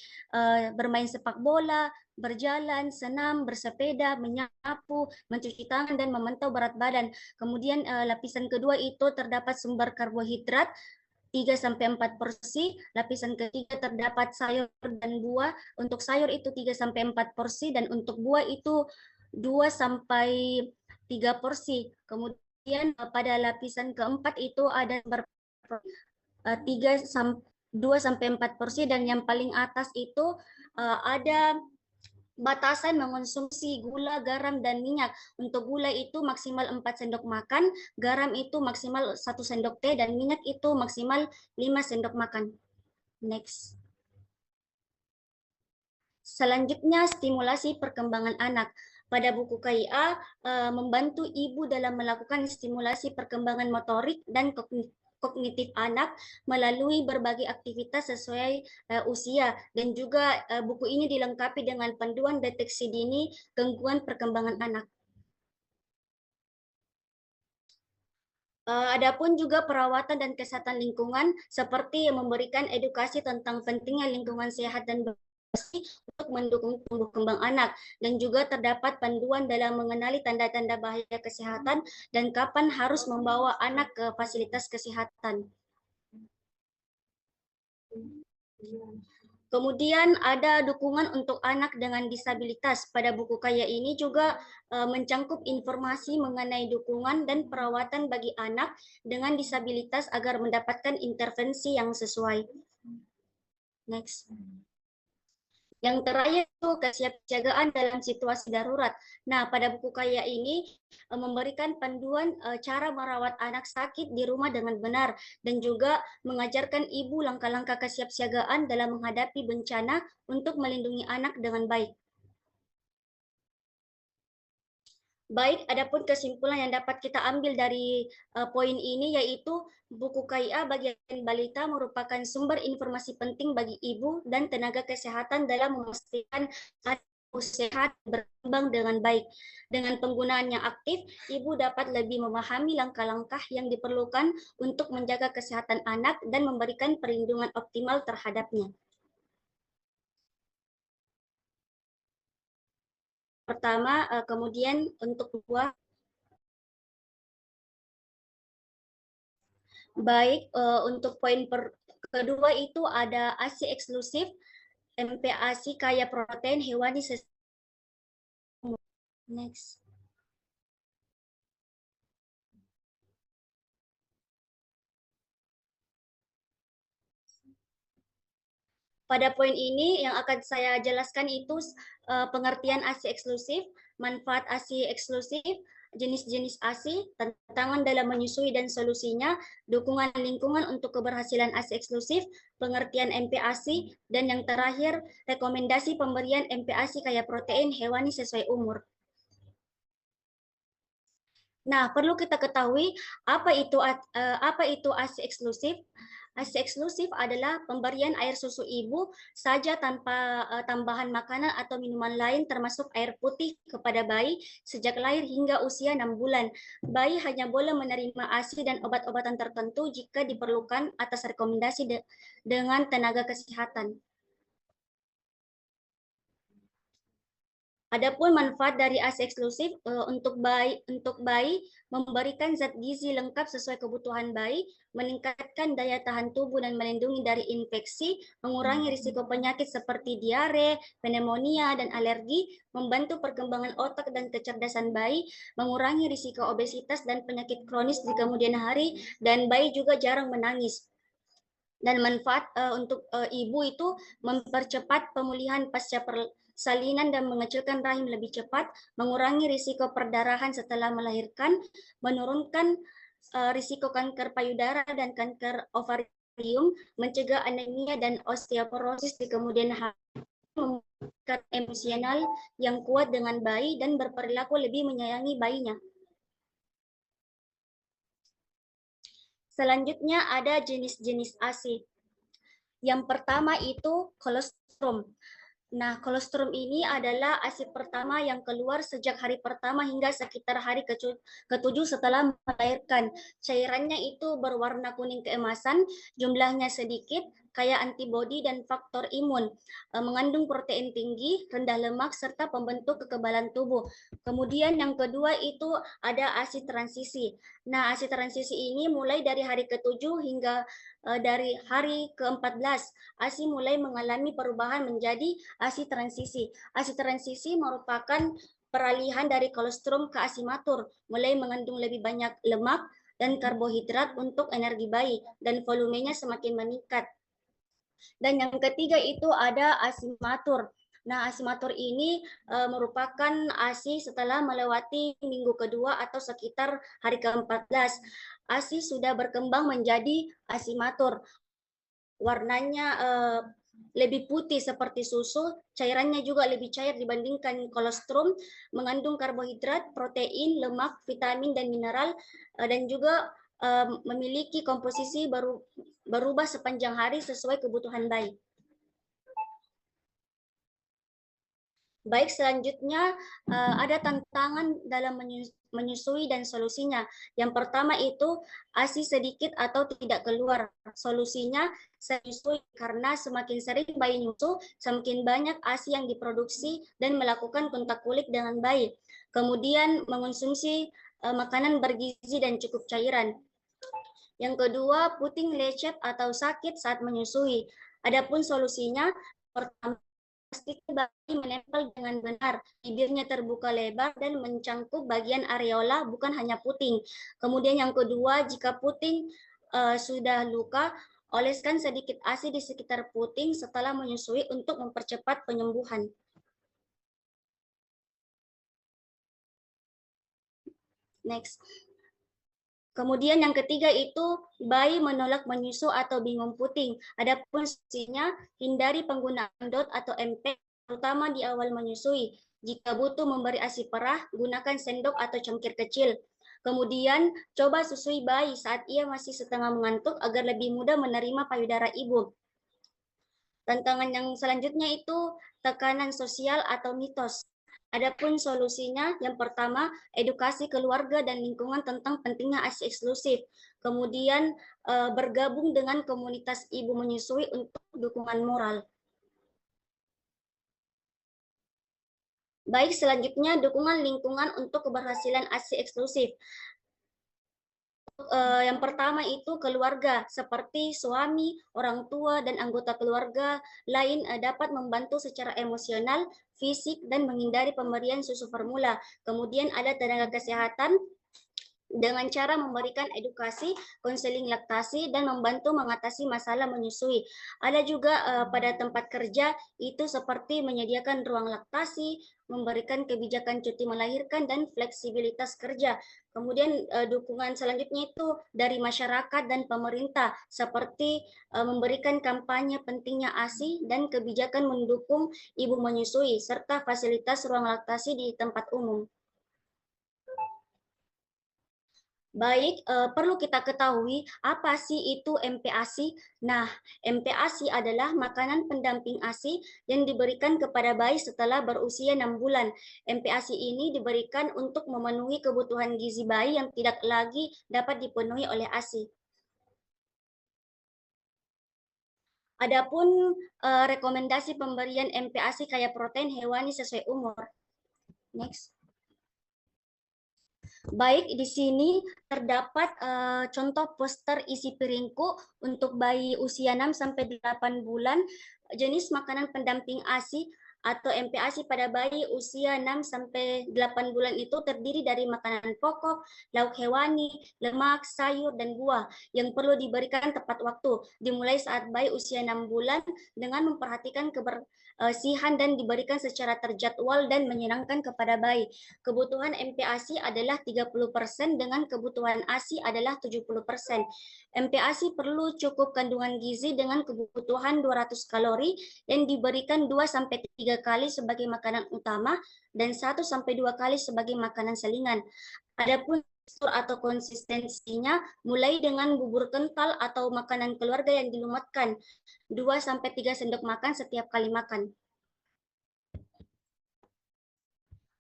bermain sepak bola, berjalan, senam, bersepeda, menyapu, mencuci tangan, dan memantau berat badan. Kemudian lapisan kedua itu terdapat sumber karbohidrat 3-4 porsi. Lapisan ketiga terdapat sayur dan buah. Untuk sayur itu 3-4 porsi dan untuk buah itu 2-3 porsi. Kemudian pada lapisan keempat itu ada 2-4 porsi dan yang paling atas itu ada batasan mengonsumsi gula, garam, dan minyak. Untuk gula itu maksimal 4 sendok makan, garam itu maksimal 1 sendok teh, dan minyak itu maksimal 5 sendok makan. Next. Selanjutnya, stimulasi perkembangan anak. Pada buku KIA, membantu ibu dalam melakukan stimulasi perkembangan motorik dan kognitif anak melalui berbagai aktivitas sesuai usia, dan juga buku ini dilengkapi dengan panduan deteksi dini gangguan perkembangan anak. Adapun juga perawatan dan kesehatan lingkungan seperti memberikan edukasi tentang pentingnya lingkungan sehat dan bersih untuk mendukung tumbuh kembang anak, dan juga terdapat panduan dalam mengenali tanda-tanda bahaya kesehatan dan kapan harus membawa anak ke fasilitas kesehatan. Kemudian ada dukungan untuk anak dengan disabilitas. Pada buku KIA ini juga mencangkup informasi mengenai dukungan dan perawatan bagi anak dengan disabilitas agar mendapatkan intervensi yang sesuai. Next. Yang terakhir itu kesiapsiagaan dalam situasi darurat. Nah, pada buku KIA ini memberikan panduan cara merawat anak sakit di rumah dengan benar, dan juga mengajarkan ibu langkah-langkah kesiapsiagaan dalam menghadapi bencana untuk melindungi anak dengan baik. Baik, adapun kesimpulan yang dapat kita ambil dari poin ini yaitu buku KIA bagian balita merupakan sumber informasi penting bagi ibu dan tenaga kesehatan dalam memastikan anak sehat berkembang dengan baik. Dengan penggunaan yang aktif, ibu dapat lebih memahami langkah-langkah yang diperlukan untuk menjaga kesehatan anak dan memberikan perlindungan optimal terhadapnya. Pertama, kemudian untuk buah. Baik, untuk poin kedua itu ada ASI eksklusif, MPASI kaya protein hewani. Next. Pada poin ini yang akan saya jelaskan itu pengertian ASI eksklusif, manfaat ASI eksklusif, jenis-jenis ASI, tantangan dalam menyusui dan solusinya, dukungan lingkungan untuk keberhasilan ASI eksklusif, pengertian MPASI, dan yang terakhir rekomendasi pemberian MPASI kaya protein hewani sesuai umur. Nah, perlu kita ketahui apa itu ASI eksklusif. ASI eksklusif adalah pemberian air susu ibu saja tanpa tambahan makanan atau minuman lain termasuk air putih kepada bayi sejak lahir hingga usia 6 bulan. Bayi hanya boleh menerima ASI dan obat-obatan tertentu jika diperlukan atas rekomendasi dengan tenaga kesehatan. Adapun manfaat dari ASI eksklusif untuk bayi memberikan zat gizi lengkap sesuai kebutuhan bayi, meningkatkan daya tahan tubuh dan melindungi dari infeksi, mengurangi risiko penyakit seperti diare, pneumonia, dan alergi, membantu perkembangan otak dan kecerdasan bayi, mengurangi risiko obesitas dan penyakit kronis di kemudian hari, dan bayi juga jarang menangis. Dan manfaat untuk ibu itu mempercepat pemulihan pasca salinan dan mengecilkan rahim lebih cepat, mengurangi risiko perdarahan setelah melahirkan, menurunkan risiko kanker payudara dan kanker ovarium, mencegah anemia dan osteoporosis di kemudian hari, memberikan emosional yang kuat dengan bayi dan berperilaku lebih menyayangi bayinya. Selanjutnya ada jenis-jenis ASI. Yang pertama itu kolostrum. Nah, kolostrum ini adalah ASI pertama yang keluar sejak hari pertama hingga sekitar hari ke-7 setelah melahirkan. Cairannya itu berwarna kuning keemasan, jumlahnya sedikit, kaya antibodi dan faktor imun, mengandung protein tinggi, rendah lemak, serta pembentuk kekebalan tubuh. Kemudian yang kedua itu ada ASI transisi. Nah, ASI transisi ini mulai dari hari ke-7 hingga dari hari ke-14. ASI mulai mengalami perubahan menjadi ASI transisi. ASI transisi merupakan peralihan dari kolostrum ke asimatur, mulai mengandung lebih banyak lemak dan karbohidrat untuk energi bayi, dan volumenya semakin meningkat. Dan yang ketiga itu ada asimatur. Nah, asimatur ini merupakan ASI setelah melewati minggu kedua atau sekitar hari ke-14. ASI sudah berkembang menjadi asimatur. Warnanya lebih putih seperti susu, cairannya juga lebih cair dibandingkan kolostrum, mengandung karbohidrat, protein, lemak, vitamin, dan mineral, dan juga memiliki komposisi berubah sepanjang hari sesuai kebutuhan bayi. Baik, selanjutnya ada tantangan dalam menyusui dan solusinya. Yang pertama itu ASI sedikit atau tidak keluar. Solusinya menyusui karena semakin sering bayi nyusu, semakin banyak ASI yang diproduksi dan melakukan kontak kulit dengan bayi. Kemudian mengonsumsi makanan bergizi dan cukup cairan. Yang kedua, puting lecet atau sakit saat menyusui. Adapun solusinya, pertama, pastikan bayi menempel dengan benar, bibirnya terbuka lebar dan mencangkup bagian areola, bukan hanya puting. Kemudian yang kedua, jika puting sudah luka, oleskan sedikit ASI di sekitar puting setelah menyusui untuk mempercepat penyembuhan. Next. Kemudian yang ketiga itu bayi menolak menyusu atau bingung puting. Adapun solusinya, hindari penggunaan DOT atau MP, terutama di awal menyusui. Jika butuh memberi ASI perah, gunakan sendok atau cangkir kecil. Kemudian, coba susui bayi saat ia masih setengah mengantuk agar lebih mudah menerima payudara ibu. Tantangan yang selanjutnya itu tekanan sosial atau mitos. Adapun solusinya, yang pertama, edukasi keluarga dan lingkungan tentang pentingnya ASI eksklusif. Kemudian bergabung dengan komunitas ibu menyusui untuk dukungan moral. Baik, selanjutnya dukungan lingkungan untuk keberhasilan ASI eksklusif. Yang pertama itu keluarga, seperti suami, orang tua, dan anggota keluarga lain dapat membantu secara emosional, fisik, dan menghindari pemberian susu formula. Kemudian ada tenaga kesehatan dengan cara memberikan edukasi, konseling laktasi, dan membantu mengatasi masalah menyusui. Ada juga pada tempat kerja itu seperti menyediakan ruang laktasi, memberikan kebijakan cuti melahirkan, dan fleksibilitas kerja. Kemudian dukungan selanjutnya itu dari masyarakat dan pemerintah, seperti memberikan kampanye pentingnya ASI dan kebijakan mendukung ibu menyusui, serta fasilitas ruang laktasi di tempat umum. Baik, perlu kita ketahui apa sih itu MPASI. Nah, MPASI adalah makanan pendamping ASI yang diberikan kepada bayi setelah berusia 6 bulan. MPASI ini diberikan untuk memenuhi kebutuhan gizi bayi yang tidak lagi dapat dipenuhi oleh ASI. Adapun rekomendasi pemberian MPASI kayak protein hewani sesuai umur. Next. Baik, di sini terdapat contoh poster isi piringku untuk bayi usia 6-8 bulan, jenis makanan pendamping ASI atau MPASI pada bayi usia 6-8 bulan itu terdiri dari makanan pokok, lauk hewani, lemak, sayur, dan buah yang perlu diberikan tepat waktu, dimulai saat bayi usia 6 bulan dengan memperhatikan kebersihan dan diberikan secara terjadwal dan menyenangkan kepada bayi. Kebutuhan MPASI adalah 30% dengan kebutuhan ASI adalah 70%. MPASI perlu cukup kandungan gizi dengan kebutuhan 200 kalori yang diberikan 2-3 kali sebagai makanan utama dan 1-2 kali sebagai makanan selingan. Adapun tekstur atau konsistensinya mulai dengan bubur kental atau makanan keluarga yang dilumatkan 2-3 sendok makan setiap kali makan.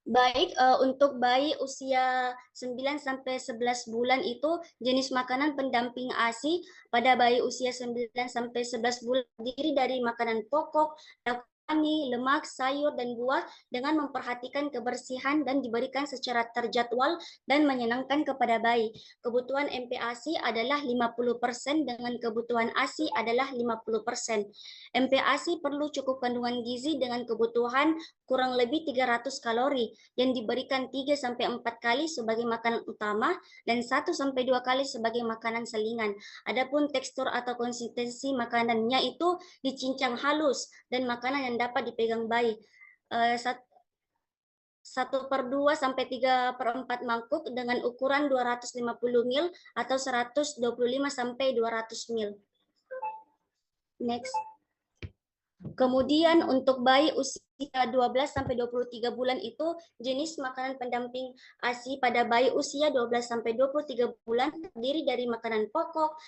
Baik, untuk bayi usia 9 sampai 11 bulan itu jenis makanan pendamping ASI pada bayi usia 9 sampai 11 bulan terdiri dari makanan pokok, lemak, sayur, dan buah dengan memperhatikan kebersihan dan diberikan secara terjadwal dan menyenangkan kepada bayi. Kebutuhan MPASI adalah 50% dengan kebutuhan ASI adalah 50%. MPASI perlu cukup kandungan gizi dengan kebutuhan kurang lebih 300 kalori yang diberikan 3-4 kali sebagai makanan utama dan 1-2 kali sebagai makanan selingan. Adapun tekstur atau konsistensi makanannya itu dicincang halus dan makanan yang dapat dipegang bayi. 1/2 sampai 3/4 mangkuk dengan ukuran 250 ml atau 125 sampai 200 ml. Next. Kemudian untuk bayi usia 12 sampai 23 bulan itu jenis makanan pendamping ASI pada bayi usia 12 sampai 23 bulan terdiri dari makanan pokok,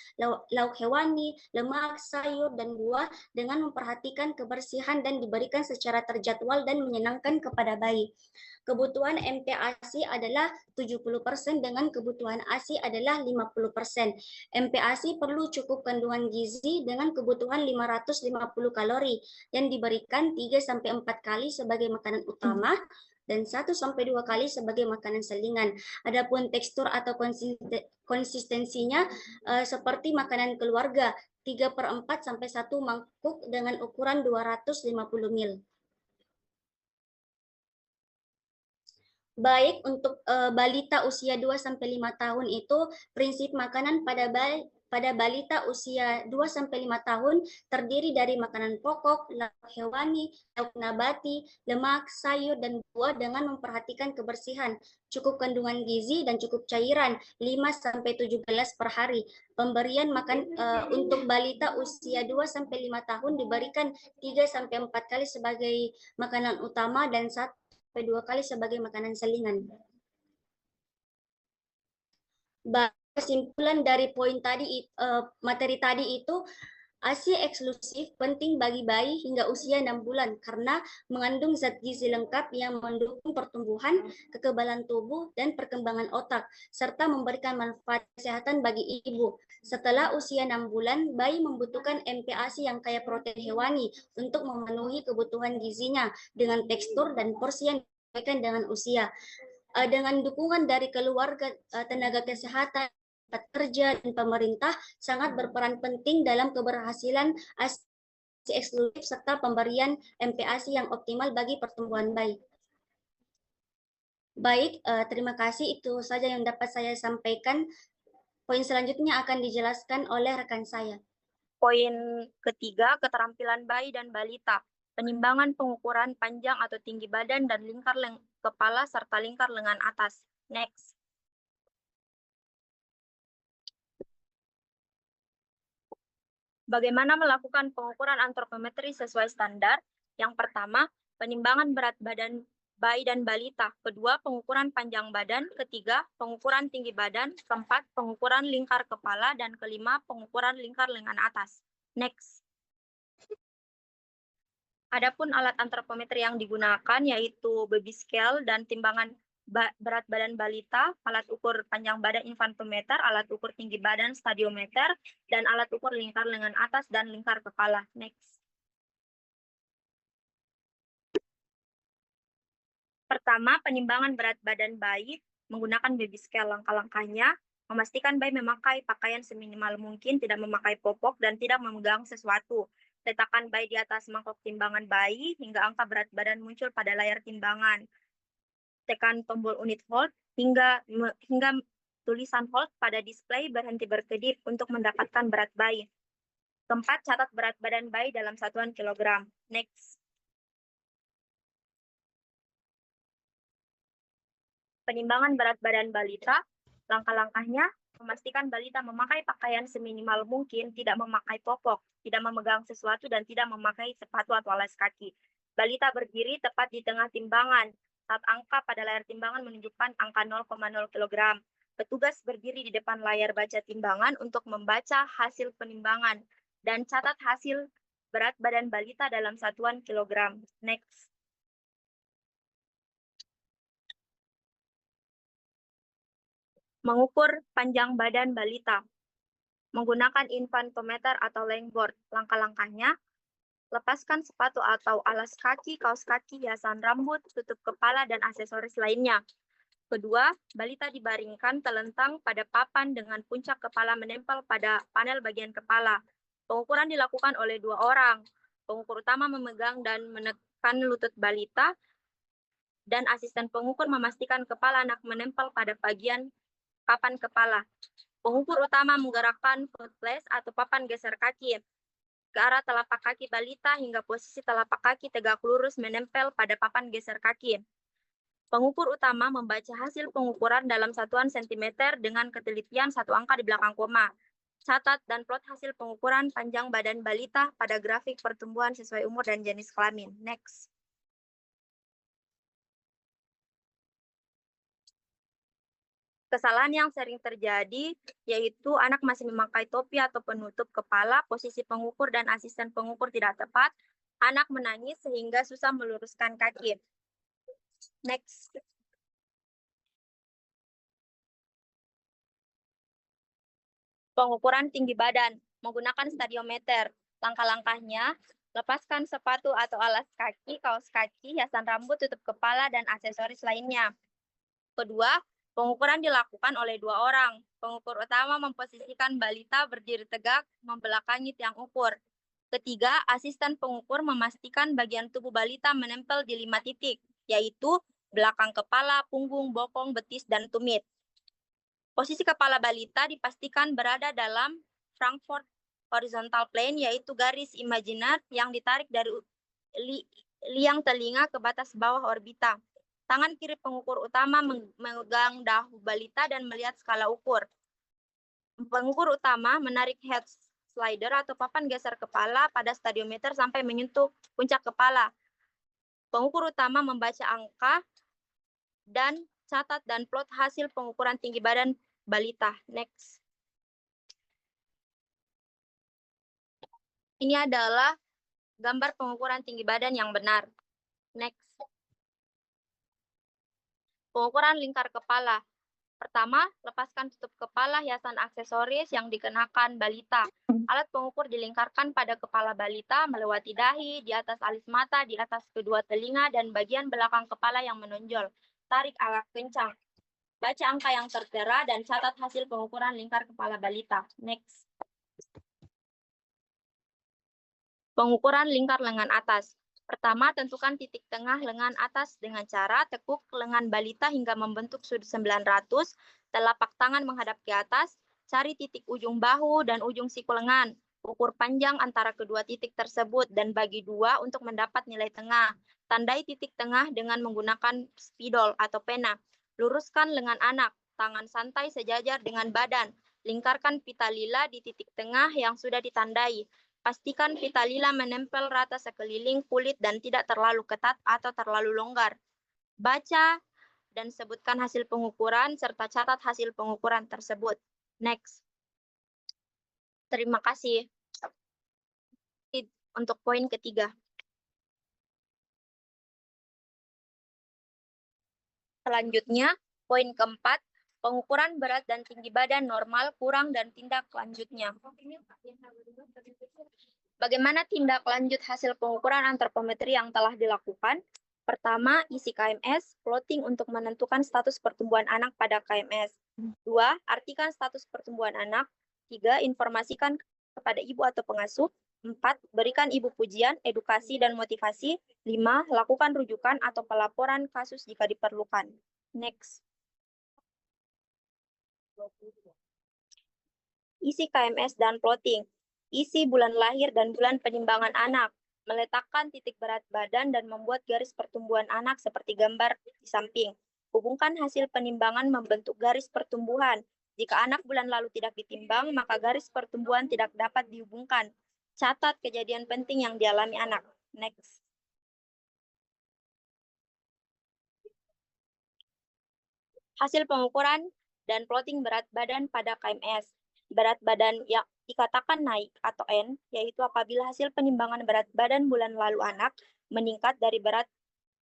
lauk hewani, lemak, sayur, dan buah dengan memperhatikan kebersihan dan diberikan secara terjadwal dan menyenangkan kepada bayi. Kebutuhan MPASI adalah 70% dengan kebutuhan ASI adalah 50%. MPASI perlu cukup kandungan gizi dengan kebutuhan 550 kalori yang diberikan 3-4 kali sebagai makanan utama dan 1-2 kali sebagai makanan selingan. Adapun tekstur atau konsistensinya seperti makanan keluarga 3/4 sampai 1 mangkuk dengan ukuran 250 ml. Baik, untuk balita usia 2-5 tahun itu prinsip makanan pada balita usia 2-5 tahun terdiri dari makanan pokok, lauk hewani, lauk nabati, lemak, sayur, dan buah dengan memperhatikan kebersihan, cukup kandungan gizi, dan cukup cairan 5-7 gelas per hari. Pemberian makan untuk balita usia 2-5 tahun diberikan 3-4 kali sebagai makanan utama dan 1-2 kali sebagai makanan selingan. Kesimpulan dari poin tadi, materi tadi itu, ASI eksklusif penting bagi bayi hingga usia 6 bulan karena mengandung zat gizi lengkap yang mendukung pertumbuhan, kekebalan tubuh, dan perkembangan otak, serta memberikan manfaat kesehatan bagi ibu. Setelah usia 6 bulan, bayi membutuhkan MPASI yang kaya protein hewani untuk memenuhi kebutuhan gizinya dengan tekstur dan porsi yang disesuaikan dengan usia. Dengan dukungan dari keluarga, tenaga kesehatan, pekerja, dan pemerintah sangat berperan penting dalam keberhasilan ASI eksklusif serta pemberian MPASI yang optimal bagi pertumbuhan bayi. Baik, terima kasih. Itu saja yang dapat saya sampaikan. Poin selanjutnya akan dijelaskan oleh rekan saya. Poin ketiga, keterampilan bayi dan balita. Penimbangan pengukuran panjang atau tinggi badan dan lingkar kepala serta lingkar lengan atas. Next. Bagaimana melakukan pengukuran antropometri sesuai standar? Yang pertama, penimbangan berat badan bayi dan balita. Kedua, pengukuran panjang badan. Ketiga, pengukuran tinggi badan. Keempat, pengukuran lingkar kepala. Dan kelima, pengukuran lingkar lengan atas. Next. Adapun alat antropometri yang digunakan yaitu baby scale dan timbangan berat badan balita, alat ukur panjang badan infantometer, alat ukur tinggi badan stadiometer, dan alat ukur lingkar lengan atas dan lingkar kepala. Next. Pertama, penimbangan berat badan bayi menggunakan baby scale. Langkah-langkahnya, memastikan bayi memakai pakaian seminimal mungkin, tidak memakai popok, dan tidak memegang sesuatu. Letakkan bayi di atas mangkok timbangan bayi hingga angka berat badan muncul pada layar timbangan. Tekan tombol unit hold hingga tulisan hold pada display berhenti berkedip untuk mendapatkan berat bayi. Keempat, catat berat badan bayi dalam satuan kilogram. Next. Penimbangan berat badan balita, langkah-langkahnya, memastikan balita memakai pakaian seminimal mungkin, tidak memakai popok, tidak memegang sesuatu, dan tidak memakai sepatu atau alas kaki. Balita berdiri tepat di tengah timbangan, saat angka pada layar timbangan menunjukkan angka 0,0 kg. Petugas berdiri di depan layar baca timbangan untuk membaca hasil penimbangan, dan catat hasil berat badan balita dalam satuan kilogram. Next. Mengukur panjang badan balita. Menggunakan infantometer atau lengboard. Langkah-langkahnya, lepaskan sepatu atau alas kaki, kaos kaki, hiasan rambut, tutup kepala, dan aksesoris lainnya. Kedua, balita dibaringkan telentang pada papan dengan puncak kepala menempel pada panel bagian kepala. Pengukuran dilakukan oleh 2 orang. Pengukur utama memegang dan menekan lutut balita, dan asisten pengukur memastikan kepala anak menempel pada bagian papan kepala. Pengukur utama menggerakkan foot place atau papan geser kaki ke arah telapak kaki balita hingga posisi telapak kaki tegak lurus menempel pada papan geser kaki. Pengukur utama membaca hasil pengukuran dalam satuan sentimeter dengan ketelitian 1 angka di belakang koma. Catat dan plot hasil pengukuran panjang badan balita pada grafik pertumbuhan sesuai umur dan jenis kelamin. Next. Kesalahan yang sering terjadi yaitu anak masih memakai topi atau penutup kepala, posisi pengukur dan asisten pengukur tidak tepat, anak menangis sehingga susah meluruskan kaki. Next. Pengukuran tinggi badan menggunakan stadiometer. Langkah-langkahnya, lepaskan sepatu atau alas kaki, kaos kaki, hiasan rambut, tutup kepala, dan aksesoris lainnya. Kedua, pengukuran dilakukan oleh 2 orang. Pengukur utama memposisikan balita berdiri tegak, membelakangi tiang ukur. Ketiga, asisten pengukur memastikan bagian tubuh balita menempel di 5 titik, yaitu belakang kepala, punggung, bokong, betis, dan tumit. Posisi kepala balita dipastikan berada dalam Frankfurt horizontal plane, yaitu garis imajiner yang ditarik dari liang telinga ke batas bawah orbita. Tangan kiri pengukur utama memegang dahu balita dan melihat skala ukur. Pengukur utama menarik head slider atau papan geser kepala pada stadiometer sampai menyentuh puncak kepala. Pengukur utama membaca angka dan catat dan plot hasil pengukuran tinggi badan balita. Next. Ini adalah gambar pengukuran tinggi badan yang benar. Next. Pengukuran lingkar kepala. Pertama, lepaskan tutup kepala hiasan aksesoris yang dikenakan balita. Alat pengukur dilingkarkan pada kepala balita melewati dahi, di atas alis mata, di atas kedua telinga, dan bagian belakang kepala yang menonjol. Tarik agak kencang. Baca angka yang tertera dan catat hasil pengukuran lingkar kepala balita. Next. Pengukuran lingkar lengan atas. Pertama, tentukan titik tengah lengan atas dengan cara tekuk lengan balita hingga membentuk sudut 900, telapak tangan menghadap ke atas, cari titik ujung bahu dan ujung siku lengan. Ukur panjang antara kedua titik tersebut dan bagi 2 untuk mendapat nilai tengah. Tandai titik tengah dengan menggunakan spidol atau pena. Luruskan lengan anak, tangan santai sejajar dengan badan. Lingkarkan pita lila di titik tengah yang sudah ditandai. Pastikan pita lila menempel rata sekeliling kulit dan tidak terlalu ketat atau terlalu longgar. Baca dan sebutkan hasil pengukuran serta catat hasil pengukuran tersebut. Next. Terima kasih. Untuk poin ketiga. Selanjutnya, poin keempat, pengukuran berat dan tinggi badan normal, kurang, dan tindak lanjutnya. Bagaimana tindak lanjut hasil pengukuran antropometri yang telah dilakukan? Pertama, isi KMS, plotting untuk menentukan status pertumbuhan anak pada KMS. 2, artikan status pertumbuhan anak. 3, informasikan kepada ibu atau pengasuh. 4, berikan ibu pujian, edukasi, dan motivasi. 5, lakukan rujukan atau pelaporan kasus jika diperlukan. Next. Isi KMS dan plotting. Isi bulan lahir dan bulan penimbangan anak. Meletakkan titik berat badan dan membuat garis pertumbuhan anak seperti gambar di samping. Hubungkan hasil penimbangan membentuk garis pertumbuhan. Jika anak bulan lalu tidak ditimbang, maka garis pertumbuhan tidak dapat dihubungkan. Catat kejadian penting yang dialami anak. Next. Hasil pengukuran dan plotting berat badan pada KMS. Berat badan yang dikatakan naik atau N, yaitu apabila hasil penimbangan berat badan bulan lalu anak meningkat dari berat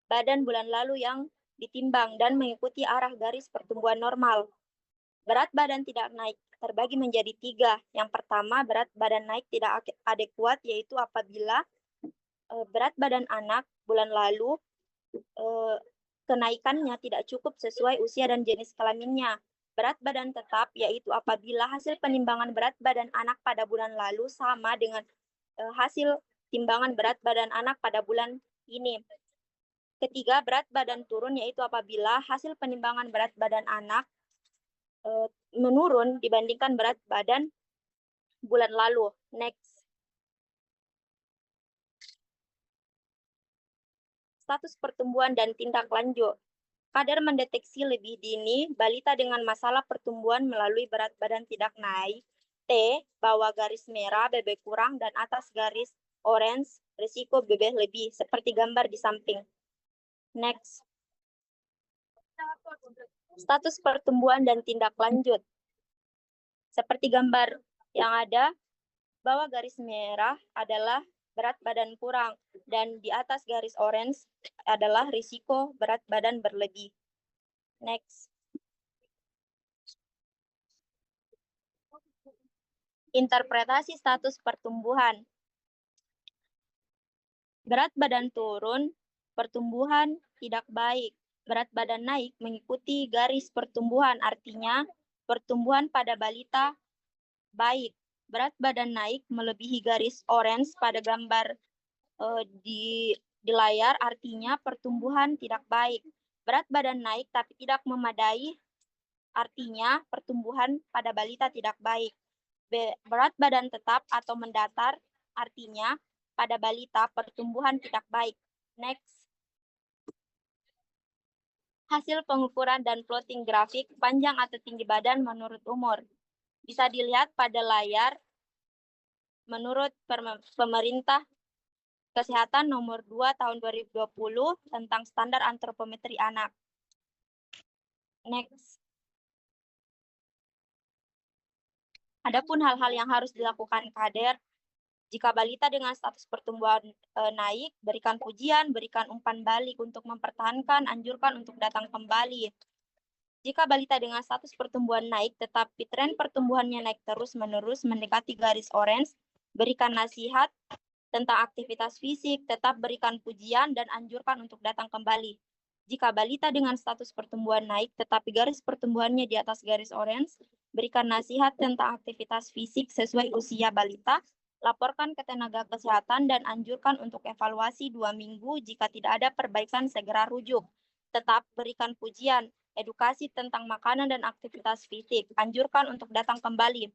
badan bulan lalu yang ditimbang dan mengikuti arah garis pertumbuhan normal. Berat badan tidak naik terbagi menjadi 3. Yang pertama, berat badan naik tidak adekuat, yaitu apabila berat badan anak bulan lalu kenaikannya tidak cukup sesuai usia dan jenis kelaminnya. Berat badan tetap yaitu apabila hasil penimbangan berat badan anak pada bulan lalu sama dengan hasil timbangan berat badan anak pada bulan ini. Ketiga, berat badan turun yaitu apabila hasil penimbangan berat badan anak menurun dibandingkan berat badan bulan lalu. Next. Status pertumbuhan dan tindak lanjut. Kadar mendeteksi lebih dini balita dengan masalah pertumbuhan melalui berat badan tidak naik, T, bawah garis merah, BB kurang, dan atas garis orange, risiko BB lebih, seperti gambar di samping. Next. Status pertumbuhan dan tindak lanjut. Seperti gambar yang ada, bawah garis merah adalah berat badan kurang, dan di atas garis orange adalah risiko berat badan berlebih. Next. Interpretasi status pertumbuhan. Berat badan turun, pertumbuhan tidak baik. Berat badan naik mengikuti garis pertumbuhan, artinya pertumbuhan pada balita baik. Berat badan naik melebihi garis orange pada gambar di layar, artinya pertumbuhan tidak baik. Berat badan naik tapi tidak memadai, artinya pertumbuhan pada balita tidak baik. Berat badan tetap atau mendatar, artinya pada balita pertumbuhan tidak baik. Next. Hasil pengukuran dan plotting grafik panjang atau tinggi badan menurut umur. Bisa dilihat pada layar menurut pemerintah Kesehatan nomor 2 tahun 2020 tentang standar antropometri anak. Next. Adapun hal-hal yang harus dilakukan kader, jika balita dengan status pertumbuhan naik, berikan pujian, berikan umpan balik untuk mempertahankan, anjurkan untuk datang kembali. Jika balita dengan status pertumbuhan naik, tetapi tren pertumbuhannya naik terus-menerus mendekati garis orange, berikan nasihat tentang aktivitas fisik, tetap berikan pujian dan anjurkan untuk datang kembali. Jika balita dengan status pertumbuhan naik, tetapi garis pertumbuhannya di atas garis orange, berikan nasihat tentang aktivitas fisik sesuai usia balita, laporkan ke tenaga kesehatan dan anjurkan untuk evaluasi 2 minggu. Jika tidak ada perbaikan, segera rujuk. Tetap berikan pujian, edukasi tentang makanan dan aktivitas fisik, anjurkan untuk datang kembali.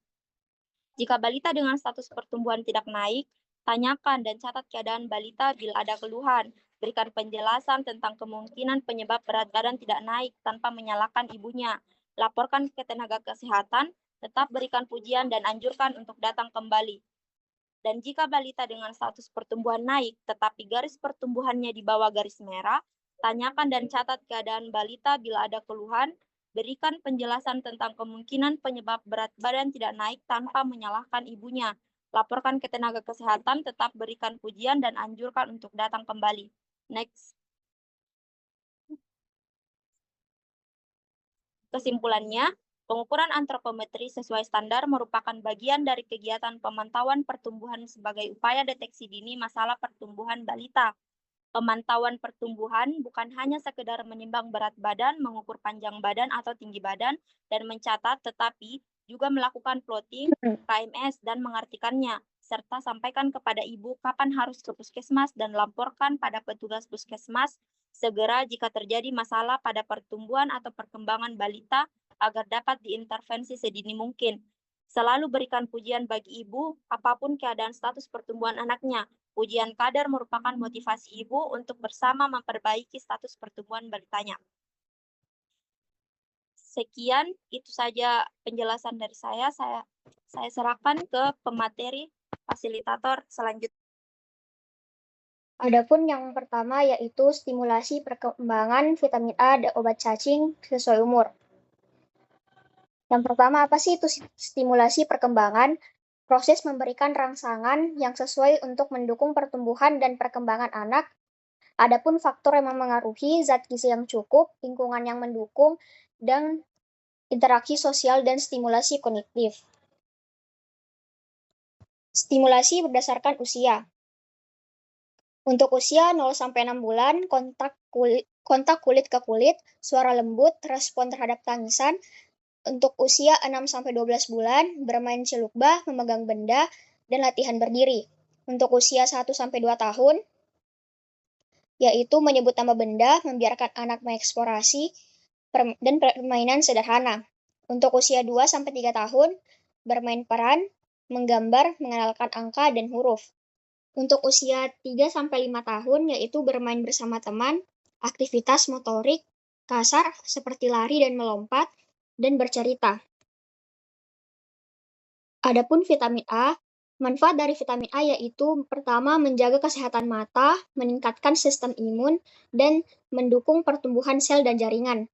Jika balita dengan status pertumbuhan tidak naik, tanyakan dan catat keadaan balita bila ada keluhan. Berikan penjelasan tentang kemungkinan penyebab berat badan tidak naik tanpa menyalahkan ibunya. Laporkan ke tenaga kesehatan, tetap berikan pujian dan anjurkan untuk datang kembali. Dan jika balita dengan status pertumbuhan naik, tetapi garis pertumbuhannya di bawah garis merah, tanyakan dan catat keadaan balita bila ada keluhan. Berikan penjelasan tentang kemungkinan penyebab berat badan tidak naik tanpa menyalahkan ibunya. Laporkan ke tenaga kesehatan, tetap berikan pujian dan anjurkan untuk datang kembali. Next. Kesimpulannya, pengukuran antropometri sesuai standar merupakan bagian dari kegiatan pemantauan pertumbuhan sebagai upaya deteksi dini masalah pertumbuhan balita. Pemantauan pertumbuhan bukan hanya sekedar menimbang berat badan, mengukur panjang badan atau tinggi badan, dan mencatat, tetapi juga melakukan plotting, KMS, dan mengartikannya, serta sampaikan kepada ibu kapan harus ke puskesmas dan laporkan pada petugas puskesmas segera jika terjadi masalah pada pertumbuhan atau perkembangan balita agar dapat diintervensi sedini mungkin. Selalu berikan pujian bagi ibu, apapun keadaan status pertumbuhan anaknya. Pujian kader merupakan motivasi ibu untuk bersama memperbaiki status pertumbuhan balitanya. Sekian, itu saja penjelasan dari saya. Saya serahkan ke pemateri fasilitator selanjutnya. Adapun yang pertama yaitu stimulasi perkembangan vitamin A dan obat cacing sesuai umur. Yang pertama, apa sih itu stimulasi perkembangan? Proses memberikan rangsangan yang sesuai untuk mendukung pertumbuhan dan perkembangan anak. Adapun faktor yang memengaruhi zat gizi yang cukup, lingkungan yang mendukung, dan interaksi sosial, dan stimulasi kognitif. Stimulasi berdasarkan usia. Untuk usia 0-6 bulan, kontak kulit ke kulit, suara lembut, respon terhadap tangisan. Untuk usia 6-12 bulan, bermain celukbah, memegang benda, dan latihan berdiri. Untuk usia 1-2 tahun, yaitu menyebut nama benda, membiarkan anak mengeksplorasi, dan permainan sederhana. Untuk usia 2-3 tahun, bermain peran, menggambar, mengenalkan angka dan huruf. Untuk usia 3-5 tahun, yaitu bermain bersama teman, aktivitas motorik kasar seperti lari dan melompat, dan bercerita. Adapun vitamin A, manfaat dari vitamin A yaitu pertama menjaga kesehatan mata, meningkatkan sistem imun, dan mendukung pertumbuhan sel dan jaringan.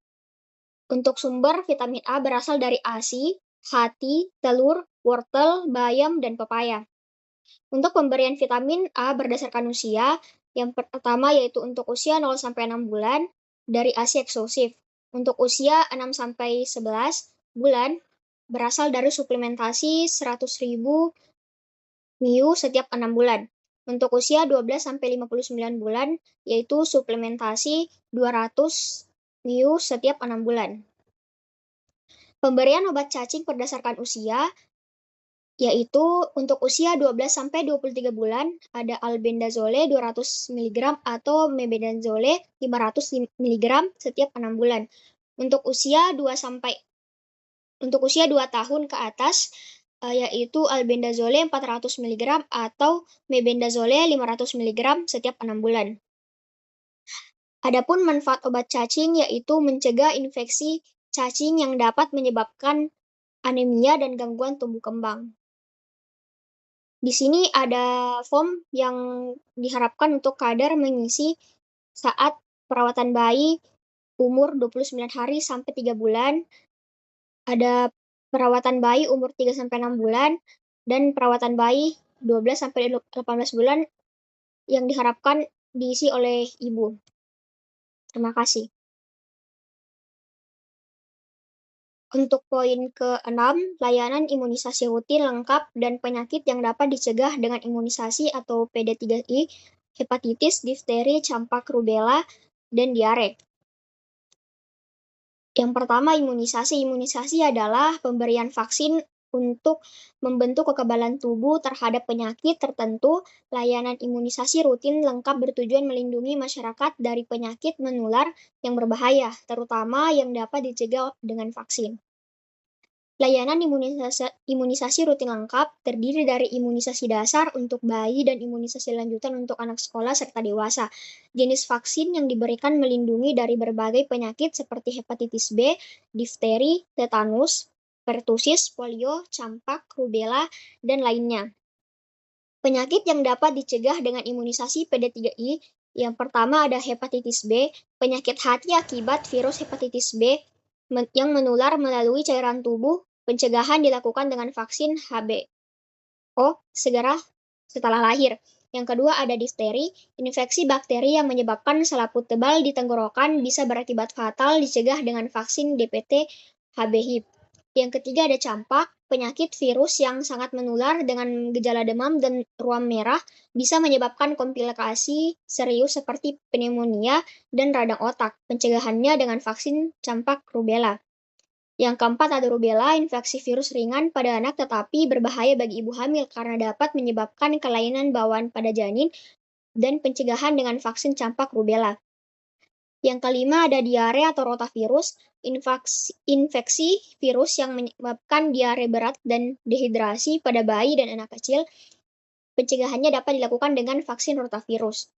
Untuk sumber vitamin A berasal dari ASI, hati, telur, wortel, bayam, dan pepaya. Untuk pemberian vitamin A berdasarkan usia, yang pertama yaitu untuk usia 0-6 bulan dari ASI eksklusif. Untuk usia 6-11 bulan berasal dari suplementasi 100.000 MIU setiap 6 bulan. Untuk usia 12-59 bulan yaitu suplementasi 200 MIU setiap 6 bulan. Pemberian obat cacing berdasarkan usia yaitu untuk usia 12-23 bulan ada albendazole 200 mg atau mebendazole 500 mg setiap 6 bulan. Untuk usia 2 tahun ke atas yaitu albendazole 400 mg atau mebendazole 500 mg setiap 6 bulan. Adapun manfaat obat cacing yaitu mencegah infeksi cacing yang dapat menyebabkan anemia dan gangguan tumbuh kembang. Di sini ada form yang diharapkan untuk kader mengisi saat perawatan bayi umur 29 hari sampai 3 bulan. Ada perawatan bayi umur 3-6 bulan dan perawatan bayi 12-18 bulan yang diharapkan diisi oleh ibu. Terima kasih. Untuk poin ke-6, layanan imunisasi rutin lengkap dan penyakit yang dapat dicegah dengan imunisasi atau PD3I, hepatitis, difteri, campak, rubella, dan diare. Yang pertama, imunisasi. Imunisasi adalah pemberian vaksin untuk membentuk kekebalan tubuh terhadap penyakit tertentu. Layanan imunisasi rutin lengkap bertujuan melindungi masyarakat dari penyakit menular yang berbahaya, terutama yang dapat dicegah dengan vaksin. Layanan imunisasi rutin lengkap terdiri dari imunisasi dasar untuk bayi dan imunisasi lanjutan untuk anak sekolah serta dewasa. Jenis vaksin yang diberikan melindungi dari berbagai penyakit seperti hepatitis B, difteri, tetanus, pertusis, polio, campak, rubella, dan lainnya. Penyakit yang dapat dicegah dengan imunisasi PD3I, yang pertama ada hepatitis B, penyakit hati akibat virus hepatitis B yang menular melalui cairan tubuh. Pencegahan dilakukan dengan vaksin HBO segera setelah lahir. Yang kedua ada difteri, infeksi bakteri yang menyebabkan selaput tebal di tenggorokan bisa berakibat fatal dicegah dengan vaksin DPT HB-Hib. Yang ketiga ada campak, penyakit virus yang sangat menular dengan gejala demam dan ruam merah bisa menyebabkan komplikasi serius seperti pneumonia dan radang otak. Pencegahannya dengan vaksin campak rubella. Yang keempat ada rubella, infeksi virus ringan pada anak tetapi berbahaya bagi ibu hamil karena dapat menyebabkan kelainan bawaan pada janin dan pencegahan dengan vaksin campak rubella. Yang kelima ada diare atau rotavirus, infeksi virus yang menyebabkan diare berat dan dehidrasi pada bayi dan anak kecil. Pencegahannya dapat dilakukan dengan vaksin rotavirus.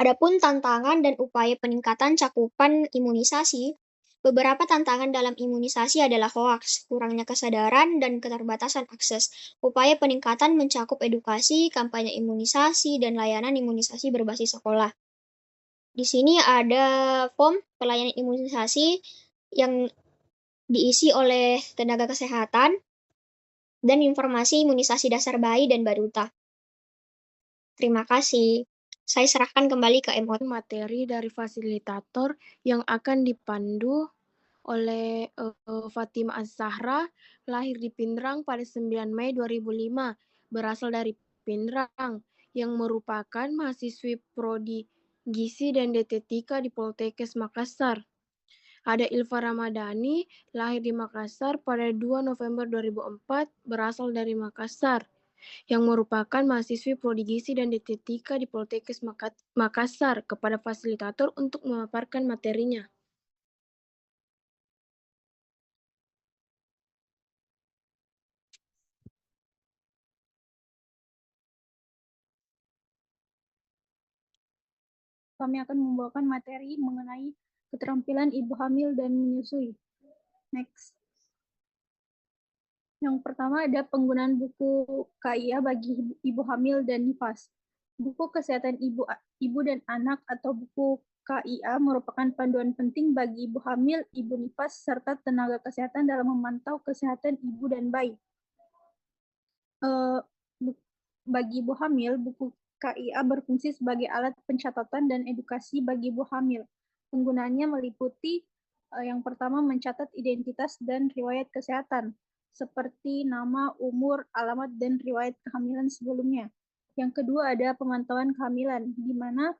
Adapun tantangan dan upaya peningkatan cakupan imunisasi, beberapa tantangan dalam imunisasi adalah hoaks, kurangnya kesadaran, dan keterbatasan akses. Upaya peningkatan mencakup edukasi, kampanye imunisasi, dan layanan imunisasi berbasis sekolah. Di sini ada form pelayanan imunisasi yang diisi oleh tenaga kesehatan dan informasi imunisasi dasar bayi dan balita. Terima kasih. Saya serahkan kembali ke MOT. Materi dari fasilitator yang akan dipandu oleh Fatimah Az-Zahra, lahir di Pindrang pada 9 Mei 2005, berasal dari Pindrang, yang merupakan mahasiswi prodi Gizi dan Dietetika di Poltekkes Makassar. Ada Ilva Ramadhani, lahir di Makassar pada 2 November 2004, berasal dari Makassar, yang merupakan mahasiswi prodi Gizi dan Dietetika di Poltekkes Makassar, kepada fasilitator untuk memaparkan materinya. Kami akan membawakan materi mengenai keterampilan ibu hamil dan menyusui. Next. Yang pertama ada penggunaan buku KIA bagi ibu hamil dan nifas. Buku kesehatan ibu dan anak atau buku KIA merupakan panduan penting bagi ibu hamil, ibu nifas, serta tenaga kesehatan dalam memantau kesehatan ibu dan bayi. Bagi ibu hamil, buku KIA berfungsi sebagai alat pencatatan dan edukasi bagi ibu hamil. Penggunaannya meliputi yang pertama mencatat identitas dan riwayat kesehatan, seperti nama, umur, alamat, dan riwayat kehamilan sebelumnya. Yang kedua ada pemantauan kehamilan, di mana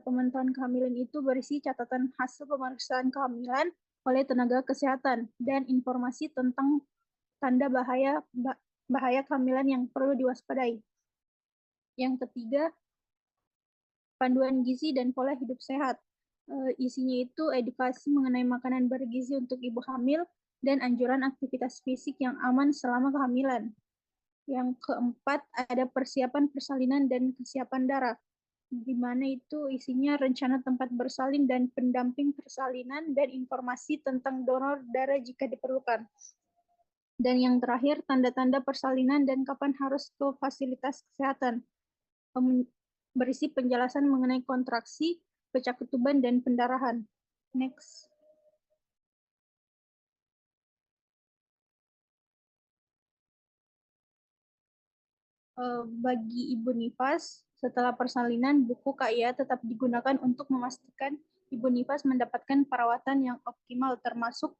pemantauan kehamilan itu berisi catatan hasil pemeriksaan kehamilan oleh tenaga kesehatan dan informasi tentang tanda bahaya kehamilan yang perlu diwaspadai. Yang ketiga, panduan gizi dan pola hidup sehat. Isinya itu edukasi mengenai makanan bergizi untuk ibu hamil dan anjuran aktivitas fisik yang aman selama kehamilan. Yang keempat, ada persiapan persalinan dan kesiapan darah, di mana itu isinya rencana tempat bersalin dan pendamping persalinan dan informasi tentang donor darah jika diperlukan. Dan yang terakhir, tanda-tanda persalinan dan kapan harus ke fasilitas kesehatan. Berisi penjelasan mengenai kontraksi, pecah ketuban, dan pendarahan. Next. Bagi ibu nifas, setelah persalinan, buku KIA tetap digunakan untuk memastikan ibu nifas mendapatkan perawatan yang optimal, termasuk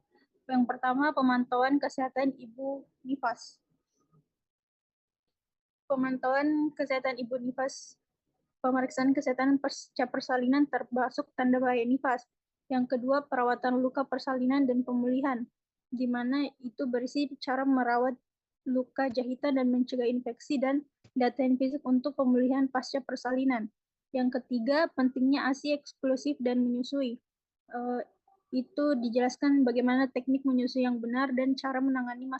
yang pertama pemantauan kesehatan ibu nifas. Pemantauan kesehatan ibu nifas, pemeriksaan kesehatan pasca persalinan termasuk tanda bahaya nifas. Yang kedua, perawatan luka persalinan dan pemulihan, di mana itu berisi cara merawat luka jahitan dan mencegah infeksi dan latihan fisik untuk pemulihan pasca persalinan. Yang ketiga, pentingnya ASI eksklusif dan menyusui. Itu dijelaskan bagaimana teknik menyusui yang benar dan cara menangani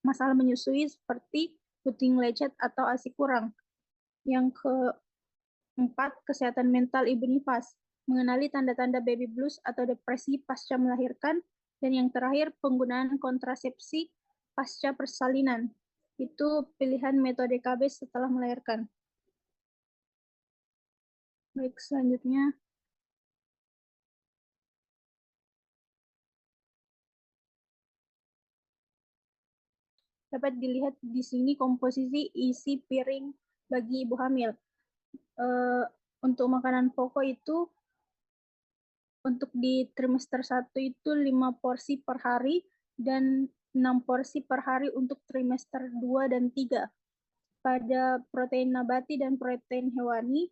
masalah menyusui seperti puting lecet atau ASI kurang. Yang keempat, kesehatan mental ibu nifas, mengenali tanda-tanda baby blues atau depresi pasca melahirkan. Dan yang terakhir, penggunaan kontrasepsi pasca persalinan. Itu pilihan metode KB setelah melahirkan. Baik, selanjutnya. Dapat dilihat di sini komposisi isi piring bagi ibu hamil. Untuk makanan pokok itu, untuk di trimester 1 itu 5 porsi per hari dan 6 porsi per hari untuk trimester 2 dan 3. Pada protein nabati dan protein hewani,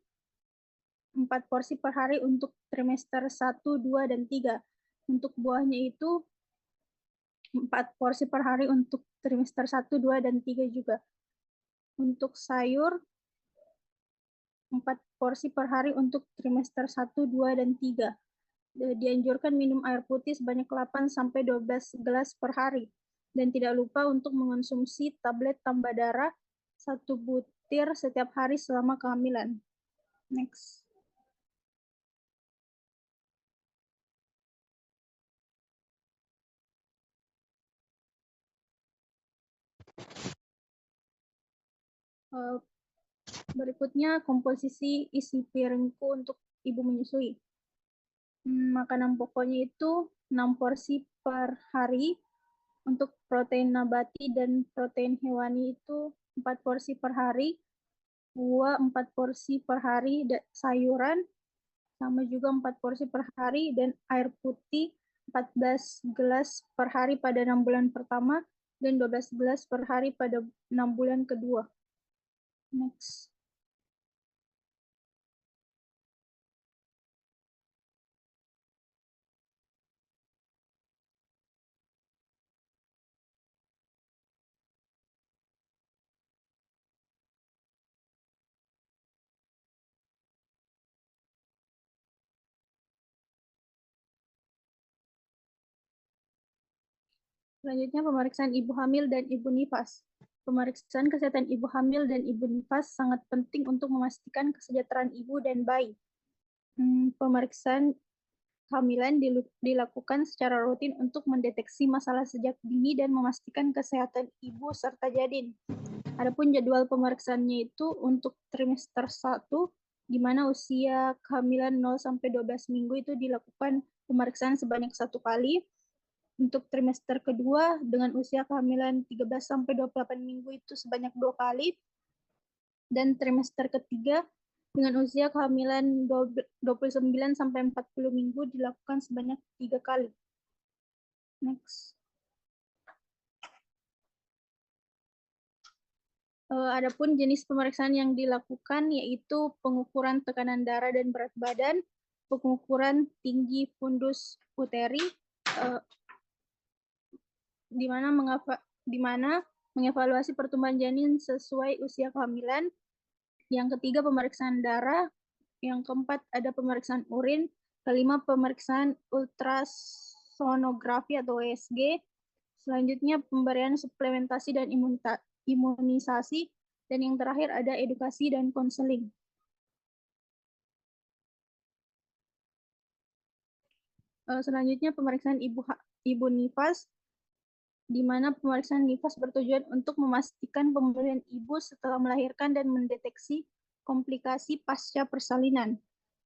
4 porsi per hari untuk trimester 1, 2, dan 3. Untuk buahnya itu 4 porsi per hari untuk trimester 1, 2, dan 3 juga. Untuk sayur, 4 porsi per hari untuk trimester 1, 2, dan 3. Dianjurkan minum air putih sebanyak 8-12 gelas per hari. Dan tidak lupa untuk mengonsumsi tablet tambah darah 1 butir setiap hari selama kehamilan. Next. Berikutnya komposisi isi piringku untuk ibu menyusui. Makanan pokoknya itu 6 porsi per hari, untuk protein nabati dan protein hewani itu 4 porsi per hari, buah 4 porsi per hari, sayuran sama juga 4 porsi per hari, dan air putih 14 gelas per hari pada 6 bulan pertama dan 12 gelas per hari pada 6 bulan kedua. Next. Selanjutnya pemeriksaan ibu hamil dan ibu nifas. Pemeriksaan kesehatan ibu hamil dan ibu nifas sangat penting untuk memastikan kesejahteraan ibu dan bayi. Pemeriksaan kehamilan dilakukan secara rutin untuk mendeteksi masalah sejak dini dan memastikan kesehatan ibu serta janin. Adapun jadwal pemeriksaannya itu untuk trimester 1, di mana usia kehamilan 0-12 minggu itu dilakukan pemeriksaan sebanyak 1 kali. Untuk trimester kedua dengan usia kehamilan 13-28 minggu itu sebanyak 2 kali. Dan trimester ketiga dengan usia kehamilan 29-40 minggu dilakukan sebanyak 3 kali. Next. Adapun jenis pemeriksaan yang dilakukan yaitu pengukuran tekanan darah dan berat badan, pengukuran tinggi fundus uteri, di mana mengevaluasi pertumbuhan janin sesuai usia kehamilan. Yang ketiga pemeriksaan darah, yang keempat ada pemeriksaan urin, kelima pemeriksaan ultrasonografi atau USG, selanjutnya pemberian suplementasi dan imunisasi, dan yang terakhir ada edukasi dan konseling. Selanjutnya pemeriksaan ibu nifas, di mana pemeriksaan nifas bertujuan untuk memastikan pemulihan ibu setelah melahirkan dan mendeteksi komplikasi pasca persalinan.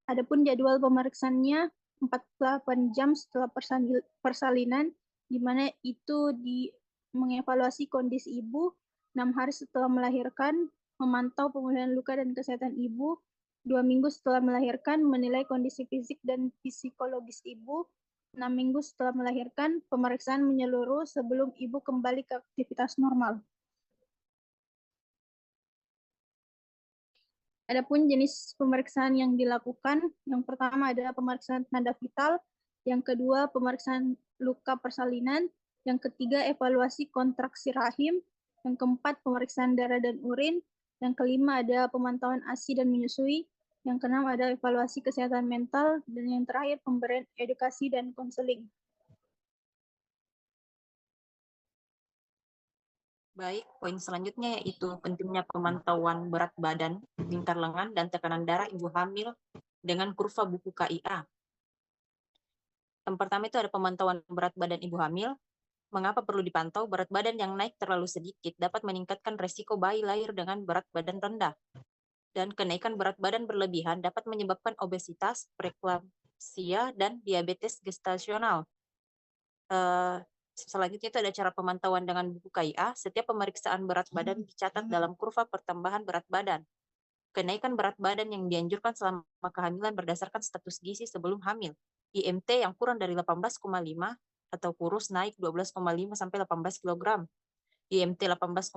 Adapun jadwal pemeriksaannya 48 jam setelah persalinan, di mana itu mengevaluasi kondisi ibu 6 hari setelah melahirkan, memantau pemulihan luka dan kesehatan ibu 2 minggu setelah melahirkan, menilai kondisi fisik dan psikologis ibu 6 minggu setelah melahirkan, pemeriksaan menyeluruh sebelum ibu kembali ke aktivitas normal. Adapun jenis pemeriksaan yang dilakukan, yang pertama adalah pemeriksaan tanda vital, yang kedua pemeriksaan luka persalinan, yang ketiga evaluasi kontraksi rahim, yang keempat pemeriksaan darah dan urin, yang kelima ada pemantauan ASI dan menyusui, yang keenam ada evaluasi kesehatan mental, dan yang terakhir pemberian edukasi dan konseling. Baik, poin selanjutnya yaitu pentingnya pemantauan berat badan, lingkar lengan, dan tekanan darah ibu hamil dengan kurva buku KIA. Yang pertama itu ada pemantauan berat badan ibu hamil. Mengapa perlu dipantau? Berat badan yang naik terlalu sedikit dapat meningkatkan resiko bayi lahir dengan berat badan rendah. Dan kenaikan berat badan berlebihan dapat menyebabkan obesitas, preeklamsia, dan diabetes gestasional. Selanjutnya itu ada cara pemantauan dengan buku KIA. Setiap pemeriksaan berat badan dicatat dalam kurva pertambahan berat badan. Kenaikan berat badan yang dianjurkan selama kehamilan berdasarkan status gizi sebelum hamil. IMT yang kurang dari 18,5 atau kurus naik 12,5 sampai 18 kg. IMT 18,5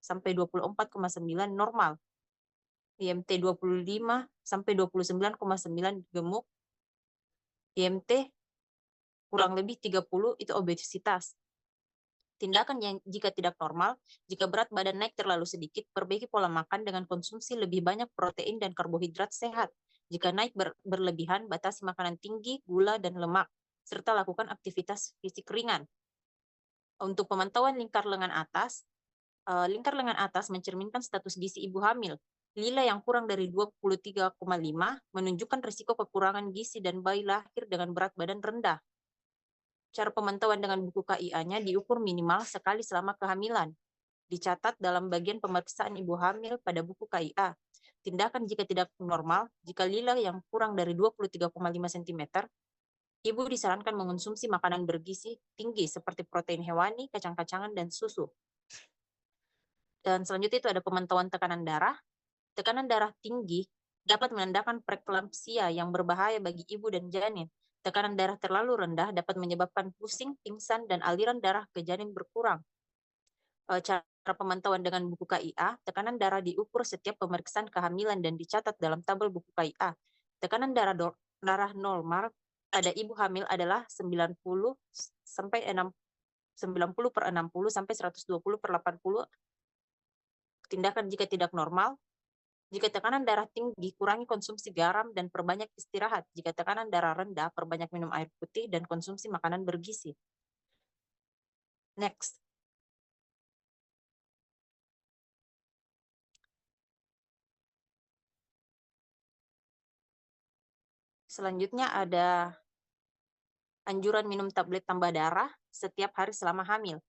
sampai 24,9 normal. IMT 25 sampai 29,9 gemuk. IMT kurang lebih 30 itu obesitas. Tindakan yang jika tidak normal, jika berat badan naik terlalu sedikit, perbaiki pola makan dengan konsumsi lebih banyak protein dan karbohidrat sehat. Jika naik berlebihan, batasi makanan tinggi, gula, dan lemak, serta lakukan aktivitas fisik ringan. Untuk pemantauan lingkar lengan atas mencerminkan status gizi ibu hamil. Lila yang kurang dari 23,5 menunjukkan risiko kekurangan gizi dan bayi lahir dengan berat badan rendah. Cara pemantauan dengan buku KIA-nya diukur minimal sekali selama kehamilan. Dicatat dalam bagian pemeriksaan ibu hamil pada buku KIA. Tindakan jika tidak normal, jika lila yang kurang dari 23,5 cm, ibu disarankan mengonsumsi makanan bergizi tinggi seperti protein hewani, kacang-kacangan, dan susu. Dan selanjutnya itu ada pemantauan tekanan darah. Tekanan darah tinggi dapat menandakan preeklamsia yang berbahaya bagi ibu dan janin. Tekanan darah terlalu rendah dapat menyebabkan pusing, pingsan, dan aliran darah ke janin berkurang. Cara pemantauan dengan buku KIA, tekanan darah diukur setiap pemeriksaan kehamilan dan dicatat dalam tabel buku KIA. Tekanan darah normal pada ibu hamil adalah 90 sampai 90/60 sampai 120/80. Tindakan jika tidak normal, jika tekanan darah tinggi, kurangi konsumsi garam dan perbanyak istirahat. Jika tekanan darah rendah, perbanyak minum air putih dan konsumsi makanan bergizi. Next. Selanjutnya ada anjuran minum tablet tambah darah setiap hari selama hamil.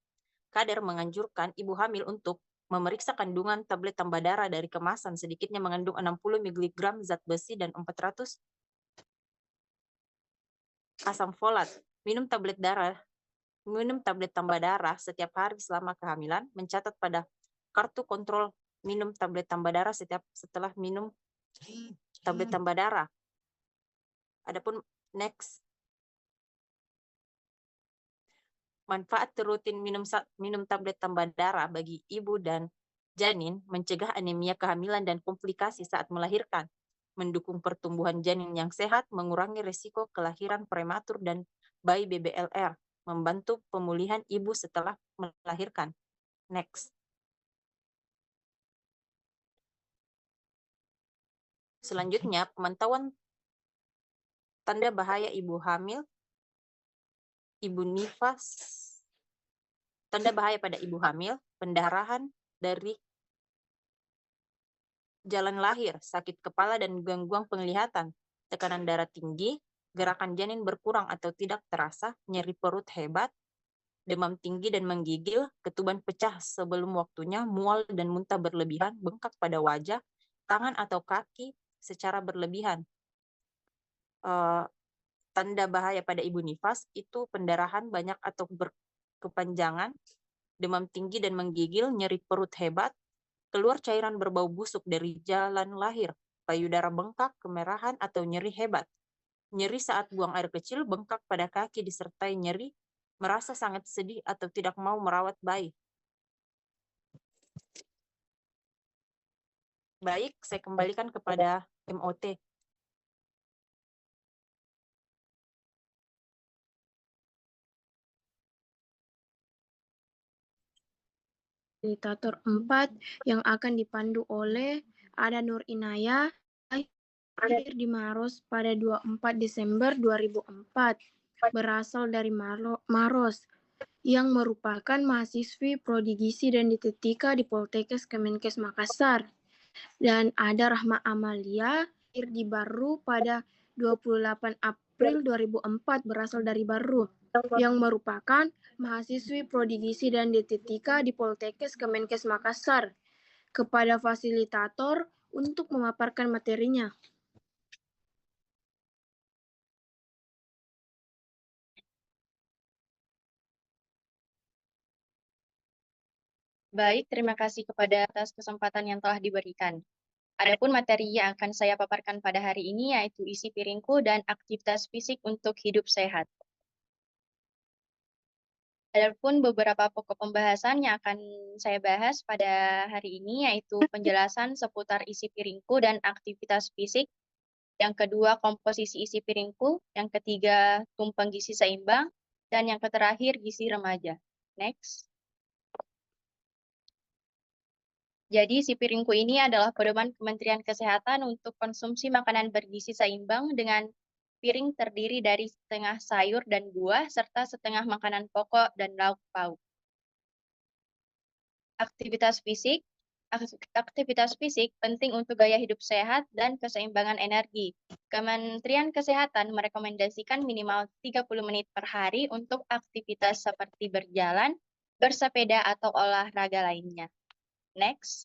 Kader menganjurkan ibu hamil untuk memeriksa kandungan tablet tambah darah dari kemasan sedikitnya mengandung 60 mg zat besi dan 400 asam folat. Minum tablet tambah darah setiap hari selama kehamilan, mencatat pada kartu kontrol minum tablet tambah darah setelah minum tablet tambah darah. Adapun next, manfaat rutin minum tablet tambah darah bagi ibu dan janin mencegah anemia kehamilan dan komplikasi saat melahirkan, mendukung pertumbuhan janin yang sehat, mengurangi risiko kelahiran prematur dan bayi BBLR, membantu pemulihan ibu setelah melahirkan. Next. Selanjutnya, pemantauan tanda bahaya ibu hamil, ibu nifas, tanda bahaya pada ibu hamil, pendarahan dari jalan lahir, sakit kepala dan gangguan penglihatan, tekanan darah tinggi, gerakan janin berkurang atau tidak terasa, nyeri perut hebat, demam tinggi dan menggigil, ketuban pecah sebelum waktunya, mual dan muntah berlebihan, bengkak pada wajah, tangan atau kaki secara berlebihan. Tanda bahaya pada ibu nifas itu pendarahan banyak atau berkepanjangan, demam tinggi dan menggigil, nyeri perut hebat, keluar cairan berbau busuk dari jalan lahir, payudara bengkak, kemerahan atau nyeri hebat, nyeri saat buang air kecil, bengkak pada kaki disertai nyeri, merasa sangat sedih atau tidak mau merawat bayi. Baik, saya kembalikan kepada MOT. Fasilitator 4 yang akan dipandu oleh ada Nur Inayah, lahir di Maros pada 24 Desember 2004, berasal dari Maros, yang merupakan mahasiswi prodi gizi dan dietetika di Poltekkes Kemenkes Makassar. Dan ada Rahma Amalia, lahir di Baru pada 28 April 2004, berasal dari Baru, yang merupakan mahasiswi prodi gizi dan dietetika di Poltekkes Kemenkes Makassar, kepada fasilitator untuk memaparkan materinya. Baik, terima kasih kepada atas kesempatan yang telah diberikan. Adapun materi yang akan saya paparkan pada hari ini yaitu isi piringku dan aktivitas fisik untuk hidup sehat. Adapun beberapa pokok pembahasan yang akan saya bahas pada hari ini yaitu penjelasan seputar isi piringku dan aktivitas fisik. Yang kedua, komposisi isi piringku. Yang ketiga, tumpeng gizi seimbang. Dan yang terakhir, gizi remaja. Next. Jadi, isi piringku ini adalah pedoman Kementerian Kesehatan untuk konsumsi makanan bergizi seimbang dengan piring terdiri dari setengah sayur dan buah, serta setengah makanan pokok dan lauk pauk. Aktivitas fisik. Aktivitas fisik penting untuk gaya hidup sehat dan keseimbangan energi. Kementerian Kesehatan merekomendasikan minimal 30 menit per hari untuk aktivitas seperti berjalan, bersepeda, atau olahraga lainnya. Next.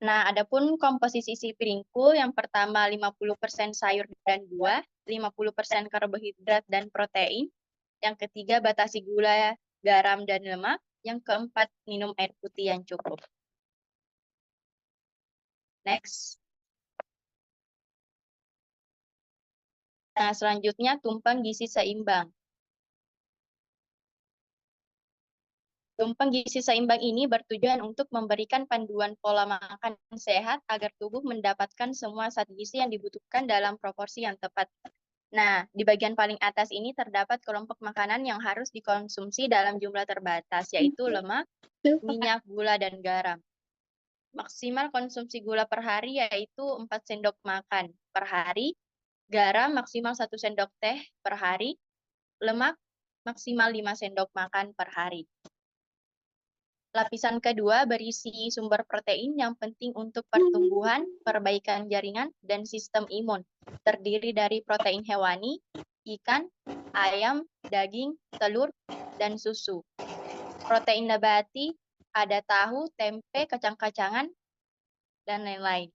Nah, adapun komposisi isi piringku, yang pertama 50% sayur dan buah, 50% karbohidrat dan protein, yang ketiga batasi gula, garam, dan lemak, yang keempat minum air putih yang cukup. Next. Nah, selanjutnya tumpang gizi seimbang. Tumpang gizi seimbang ini bertujuan untuk memberikan panduan pola makan sehat agar tubuh mendapatkan semua zat gizi yang dibutuhkan dalam proporsi yang tepat. Nah, di bagian paling atas ini terdapat kelompok makanan yang harus dikonsumsi dalam jumlah terbatas, yaitu lemak, minyak, gula, dan garam. Maksimal konsumsi gula per hari yaitu 4 sendok makan per hari, garam maksimal 1 sendok teh per hari, lemak maksimal 5 sendok makan per hari. Lapisan kedua berisi sumber protein yang penting untuk pertumbuhan, perbaikan jaringan, dan sistem imun. Terdiri dari protein hewani, ikan, ayam, daging, telur, dan susu. Protein nabati, ada tahu, tempe, kacang-kacangan, dan lain-lain.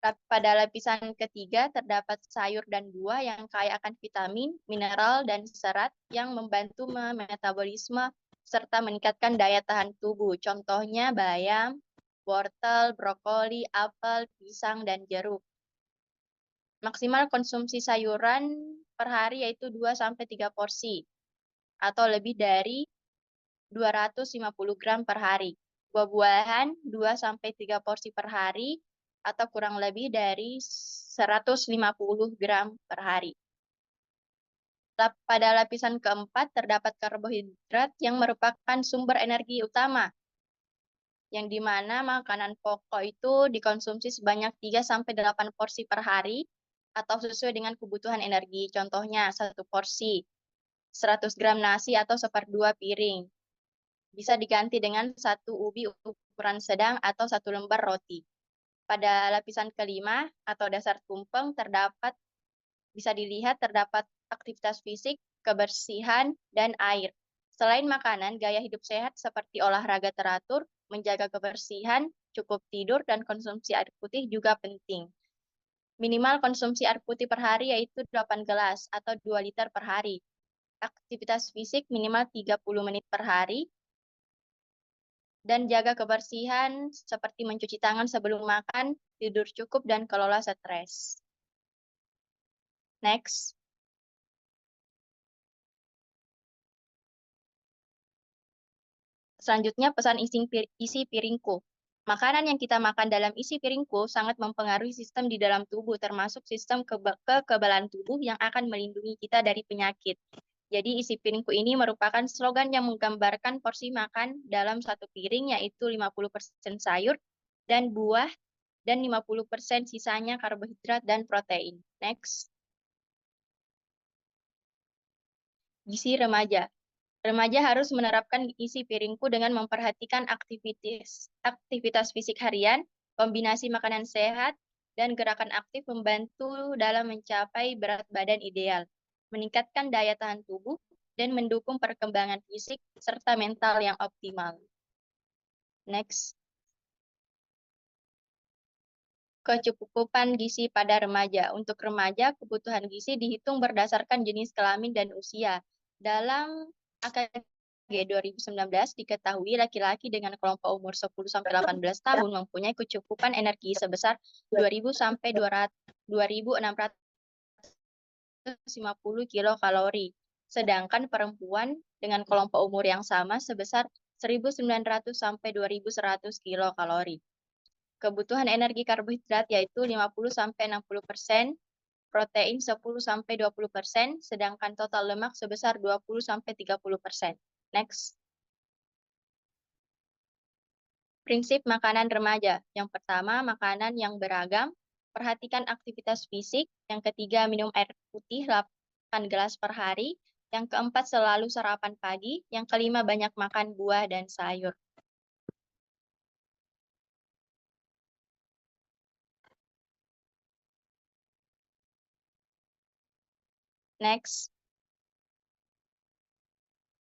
Pada lapisan ketiga terdapat sayur dan buah yang kaya akan vitamin, mineral, dan serat yang membantu metabolisme serta meningkatkan daya tahan tubuh. Contohnya bayam, wortel, brokoli, apel, pisang, dan jeruk. Maksimal konsumsi sayuran per hari yaitu 2-3 porsi atau lebih dari 250 gram per hari. Buah-buahan 2-3 porsi per hari atau kurang lebih dari 150 gram per hari. Pada lapisan keempat terdapat karbohidrat yang merupakan sumber energi utama, yang dimana makanan pokok itu dikonsumsi sebanyak 3-8 porsi per hari atau sesuai dengan kebutuhan energi. Contohnya 1 porsi 100 gram nasi atau 1/2 piring. Bisa diganti dengan 1 ubi ukuran sedang atau 1 lembar roti. Pada lapisan kelima atau dasar tumpeng bisa dilihat terdapat aktivitas fisik, kebersihan, dan air. Selain makanan, gaya hidup sehat seperti olahraga teratur, menjaga kebersihan, cukup tidur, dan konsumsi air putih juga penting. Minimal konsumsi air putih per hari yaitu 8 gelas atau 2 liter per hari. Aktivitas fisik minimal 30 menit per hari. Dan jaga kebersihan seperti mencuci tangan sebelum makan, tidur cukup, dan kelola stres. Next. Selanjutnya pesan isi piringku. Makanan yang kita makan dalam isi piringku sangat mempengaruhi sistem di dalam tubuh, termasuk sistem kekebalan tubuh yang akan melindungi kita dari penyakit. Jadi isi piringku ini merupakan slogan yang menggambarkan porsi makan dalam satu piring, yaitu 50% sayur dan buah, dan 50% sisanya karbohidrat dan protein. Next. Gizi remaja. Remaja harus menerapkan isi piringku dengan memperhatikan aktivitas fisik harian, kombinasi makanan sehat, dan gerakan aktif membantu dalam mencapai berat badan ideal, meningkatkan daya tahan tubuh, dan mendukung perkembangan fisik serta mental yang optimal. Next. Kecukupan gizi pada remaja. Untuk remaja, kebutuhan gizi dihitung berdasarkan jenis kelamin dan usia. Dalam AKG 2019 diketahui laki-laki dengan kelompok umur 10-18 tahun mempunyai kecukupan energi sebesar 2.000-2.650 kilokalori. Sedangkan perempuan dengan kelompok umur yang sama sebesar 1.900-2.100 kilokalori. Kebutuhan energi karbohidrat yaitu 50-60%, protein 10-20%, sedangkan total lemak sebesar 20-30%. Next. Prinsip makanan remaja. Yang pertama, makanan yang beragam. Perhatikan aktivitas fisik. Yang ketiga, minum air putih 8 gelas per hari. Yang keempat, selalu sarapan pagi. Yang kelima, banyak makan buah dan sayur. Next.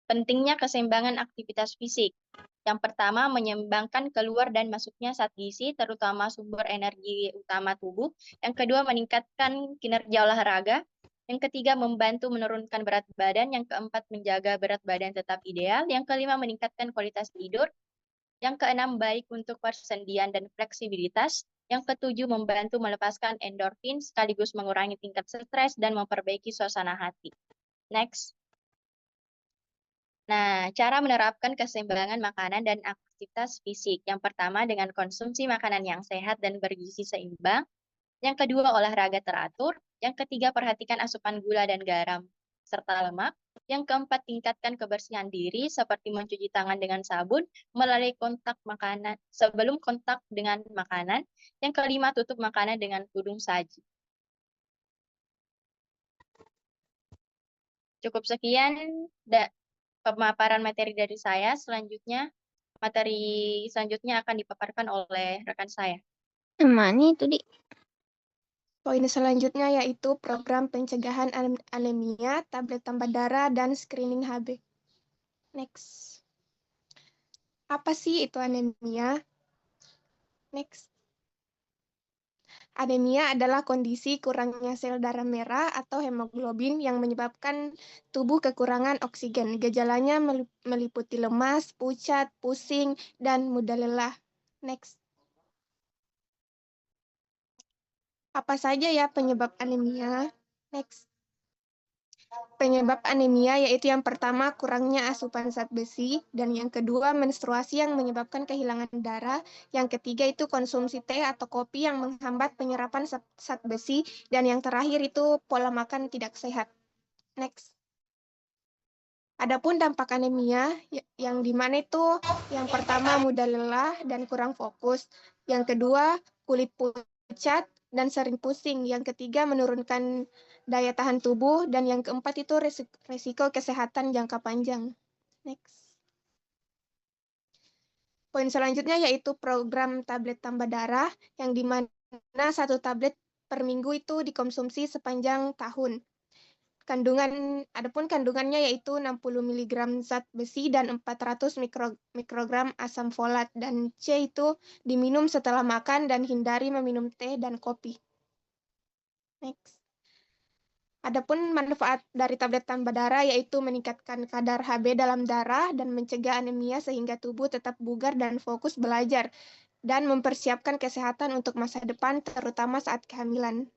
Pentingnya keseimbangan aktivitas fisik. Yang pertama, menyeimbangkan keluar dan masuknya zat gizi, terutama sumber energi utama tubuh. Yang kedua, meningkatkan kinerja olahraga. Yang ketiga, membantu menurunkan berat badan. Yang keempat, menjaga berat badan tetap ideal. Yang kelima, meningkatkan kualitas tidur. Yang keenam, baik untuk persendian dan fleksibilitas. Yang ketujuh, membantu melepaskan endorfin sekaligus mengurangi tingkat stres dan memperbaiki suasana hati. Next. Nah, cara menerapkan keseimbangan makanan dan aktivitas fisik. Yang pertama, dengan konsumsi makanan yang sehat dan bergizi seimbang. Yang kedua, olahraga teratur. Yang ketiga, perhatikan asupan gula dan garam serta lemak. Yang keempat, tingkatkan kebersihan diri seperti mencuci tangan dengan sabun melalui kontak makanan sebelum kontak dengan makanan. Yang kelima, tutup makanan dengan tudung saji. Cukup sekian pemaparan materi dari saya. Materi selanjutnya akan dipaparkan oleh rekan saya. Mana itu, Di? Poin selanjutnya yaitu program pencegahan anemia, tablet tambah darah, dan screening HB. Next. Apa sih itu anemia? Next. Anemia adalah kondisi kurangnya sel darah merah atau hemoglobin yang menyebabkan tubuh kekurangan oksigen. Gejalanya meliputi lemas, pucat, pusing, dan mudah lelah. Next. Apa saja ya penyebab anemia? Next. Penyebab anemia yaitu yang pertama kurangnya asupan zat besi, dan yang kedua menstruasi yang menyebabkan kehilangan darah, yang ketiga itu konsumsi teh atau kopi yang menghambat penyerapan zat besi, dan yang terakhir itu pola makan tidak sehat. Next. Adapun dampak anemia yang dimana itu yang pertama mudah lelah dan kurang fokus, yang kedua kulit pucat dan sering pusing, yang ketiga menurunkan daya tahan tubuh, dan yang keempat itu resiko kesehatan jangka panjang. Next. Poin selanjutnya yaitu program tablet tambah darah, yang dimana 1 tablet per minggu itu dikonsumsi sepanjang tahun. Adapun kandungannya yaitu 60 mg zat besi dan 400 mikrogram asam folat, dan C itu diminum setelah makan dan hindari meminum teh dan kopi. Next. Adapun manfaat dari tablet tambah darah yaitu meningkatkan kadar HB dalam darah dan mencegah anemia sehingga tubuh tetap bugar dan fokus belajar, dan mempersiapkan kesehatan untuk masa depan terutama saat kehamilan.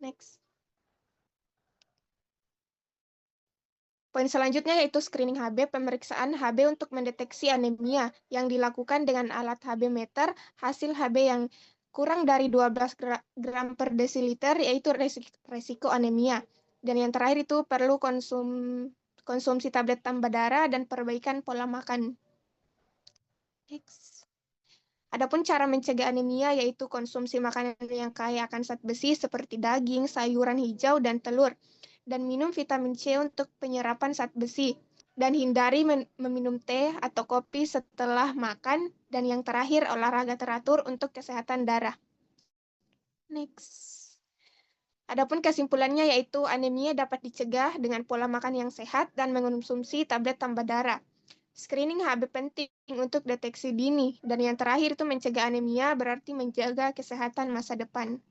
Next. Poin selanjutnya yaitu screening HB, pemeriksaan HB untuk mendeteksi anemia yang dilakukan dengan alat HB meter. Hasil HB yang kurang dari 12 gram per desiliter yaitu resiko anemia. Dan yang terakhir itu perlu konsumsi tablet tambah darah dan perbaikan pola makan. Next. Adapun cara mencegah anemia yaitu konsumsi makanan yang kaya akan zat besi seperti daging, sayuran hijau, dan telur, dan minum vitamin C untuk penyerapan zat besi, dan hindari meminum teh atau kopi setelah makan, dan yang terakhir olahraga teratur untuk kesehatan darah. Next. Adapun kesimpulannya yaitu anemia dapat dicegah dengan pola makan yang sehat dan mengonsumsi tablet tambah darah. Screening HB penting untuk deteksi dini, dan yang terakhir itu mencegah anemia berarti menjaga kesehatan masa depan.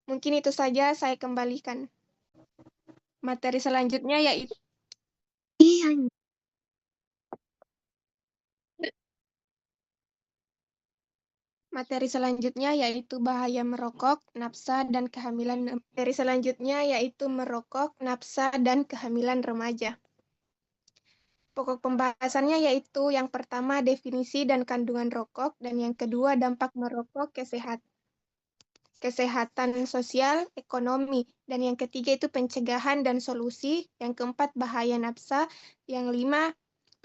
Mungkin itu saja, saya kembalikan. Materi selanjutnya yaitu Materi selanjutnya yaitu bahaya merokok, nafsa, dan kehamilan. Materi selanjutnya yaitu merokok, nafsa, dan kehamilan remaja. Pokok pembahasannya yaitu yang pertama definisi dan kandungan rokok, dan yang kedua dampak merokok kesehatan sosial, ekonomi, dan yang ketiga itu pencegahan dan solusi, yang keempat bahaya nafsa, yang lima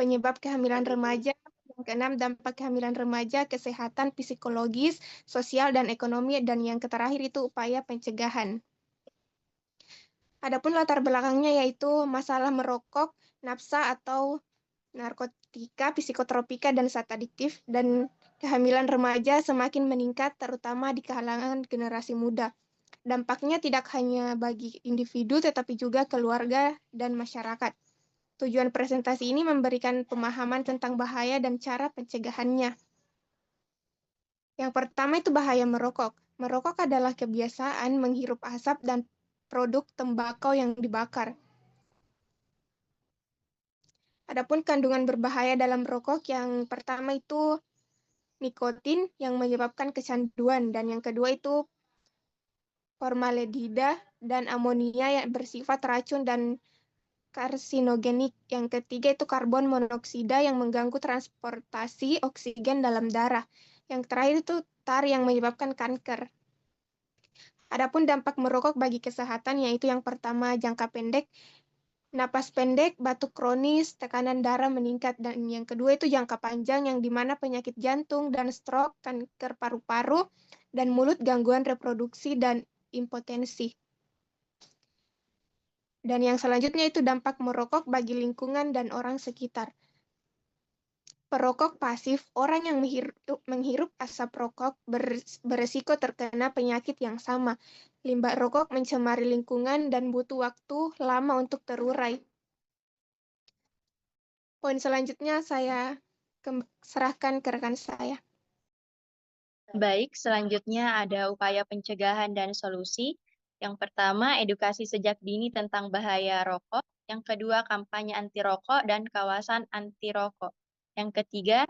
penyebab kehamilan remaja, yang keenam dampak kehamilan remaja, kesehatan psikologis, sosial, dan ekonomi, dan yang terakhir itu upaya pencegahan. Adapun latar belakangnya yaitu masalah merokok, nafsa atau narkotika, psikotropika, dan zat adiktif, dan kehamilan remaja semakin meningkat terutama di kalangan generasi muda. Dampaknya tidak hanya bagi individu tetapi juga keluarga dan masyarakat. Tujuan presentasi ini memberikan pemahaman tentang bahaya dan cara pencegahannya. Yang pertama itu bahaya merokok. Merokok adalah kebiasaan menghirup asap dan produk tembakau yang dibakar. Adapun kandungan berbahaya dalam rokok yang pertama itu nikotin yang menyebabkan kecanduan, dan yang kedua itu formaldehida dan amonia yang bersifat racun dan karsinogenik. Yang ketiga itu karbon monoksida yang mengganggu transportasi oksigen dalam darah. Yang terakhir itu tar yang menyebabkan kanker. Adapun dampak merokok bagi kesehatan yaitu yang pertama jangka pendek, napas pendek, batuk kronis, tekanan darah meningkat, dan yang kedua itu jangka panjang yang dimana penyakit jantung dan stroke, kanker paru-paru, dan mulut, gangguan reproduksi, dan impotensi. Dan yang selanjutnya itu dampak merokok bagi lingkungan dan orang sekitar. Perokok pasif, orang yang menghirup asap rokok beresiko terkena penyakit yang sama. Limbah rokok mencemari lingkungan dan butuh waktu lama untuk terurai. Poin selanjutnya saya serahkan ke rekan saya. Baik, selanjutnya ada upaya pencegahan dan solusi. Yang pertama, edukasi sejak dini tentang bahaya rokok. Yang kedua, kampanye anti rokok dan kawasan anti rokok. Yang ketiga,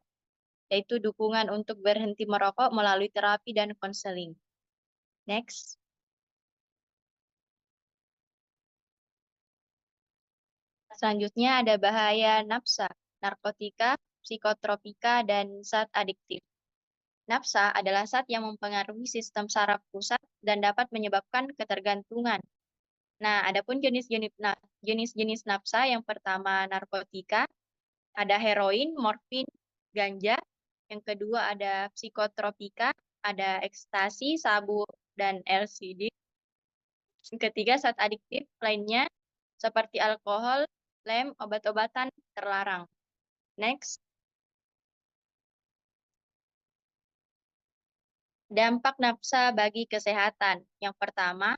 yaitu dukungan untuk berhenti merokok melalui terapi dan konseling. Next. Selanjutnya ada bahaya nafsa, narkotika, psikotropika, dan zat adiktif. Nafsa adalah zat yang mempengaruhi sistem saraf pusat dan dapat menyebabkan ketergantungan. Nah, adapun jenis-jenis nafsa, yang pertama narkotika, ada heroin, morfin, ganja. Yang kedua ada psikotropika, ada ekstasi, sabu, dan LSD. Yang ketiga zat adiktif lainnya seperti alkohol, lem, obat-obatan terlarang. Next. Dampak nafsa bagi kesehatan. Yang pertama,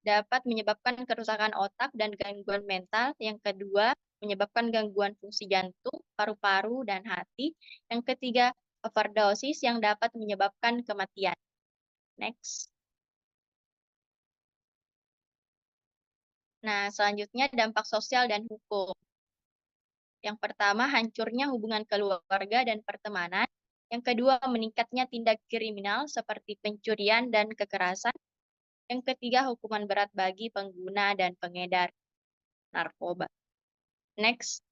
dapat menyebabkan kerusakan otak dan gangguan mental. Yang kedua, menyebabkan gangguan fungsi jantung, paru-paru, dan hati. Yang ketiga, overdosis yang dapat menyebabkan kematian. Next. Nah, selanjutnya dampak sosial dan hukum. Yang pertama, hancurnya hubungan keluarga dan pertemanan. Yang kedua, meningkatnya tindak kriminal seperti pencurian dan kekerasan. Yang ketiga, hukuman berat bagi pengguna dan pengedar narkoba. Next.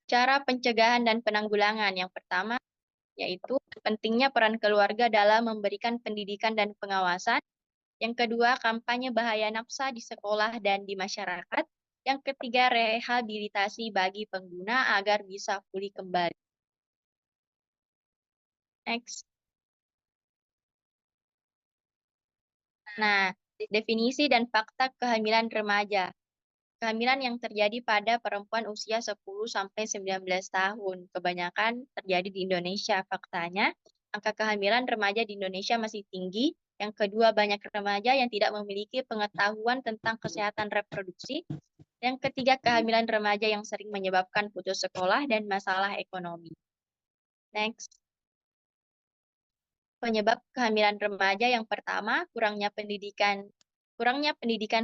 Cara pencegahan dan penanggulangan. Yang pertama, yaitu pentingnya peran keluarga dalam memberikan pendidikan dan pengawasan. Yang kedua, kampanye bahaya nafsa di sekolah dan di masyarakat. Yang ketiga, rehabilitasi bagi pengguna agar bisa pulih kembali. Next. Nah, definisi dan fakta kehamilan remaja. Kehamilan yang terjadi pada perempuan usia 10-19 tahun. Kebanyakan terjadi di Indonesia. Faktanya, angka kehamilan remaja di Indonesia masih tinggi. Yang kedua, banyak remaja yang tidak memiliki pengetahuan tentang kesehatan reproduksi. Yang ketiga, kehamilan remaja yang sering menyebabkan putus sekolah dan masalah ekonomi. Next. Penyebab kehamilan remaja yang pertama, kurangnya pendidikan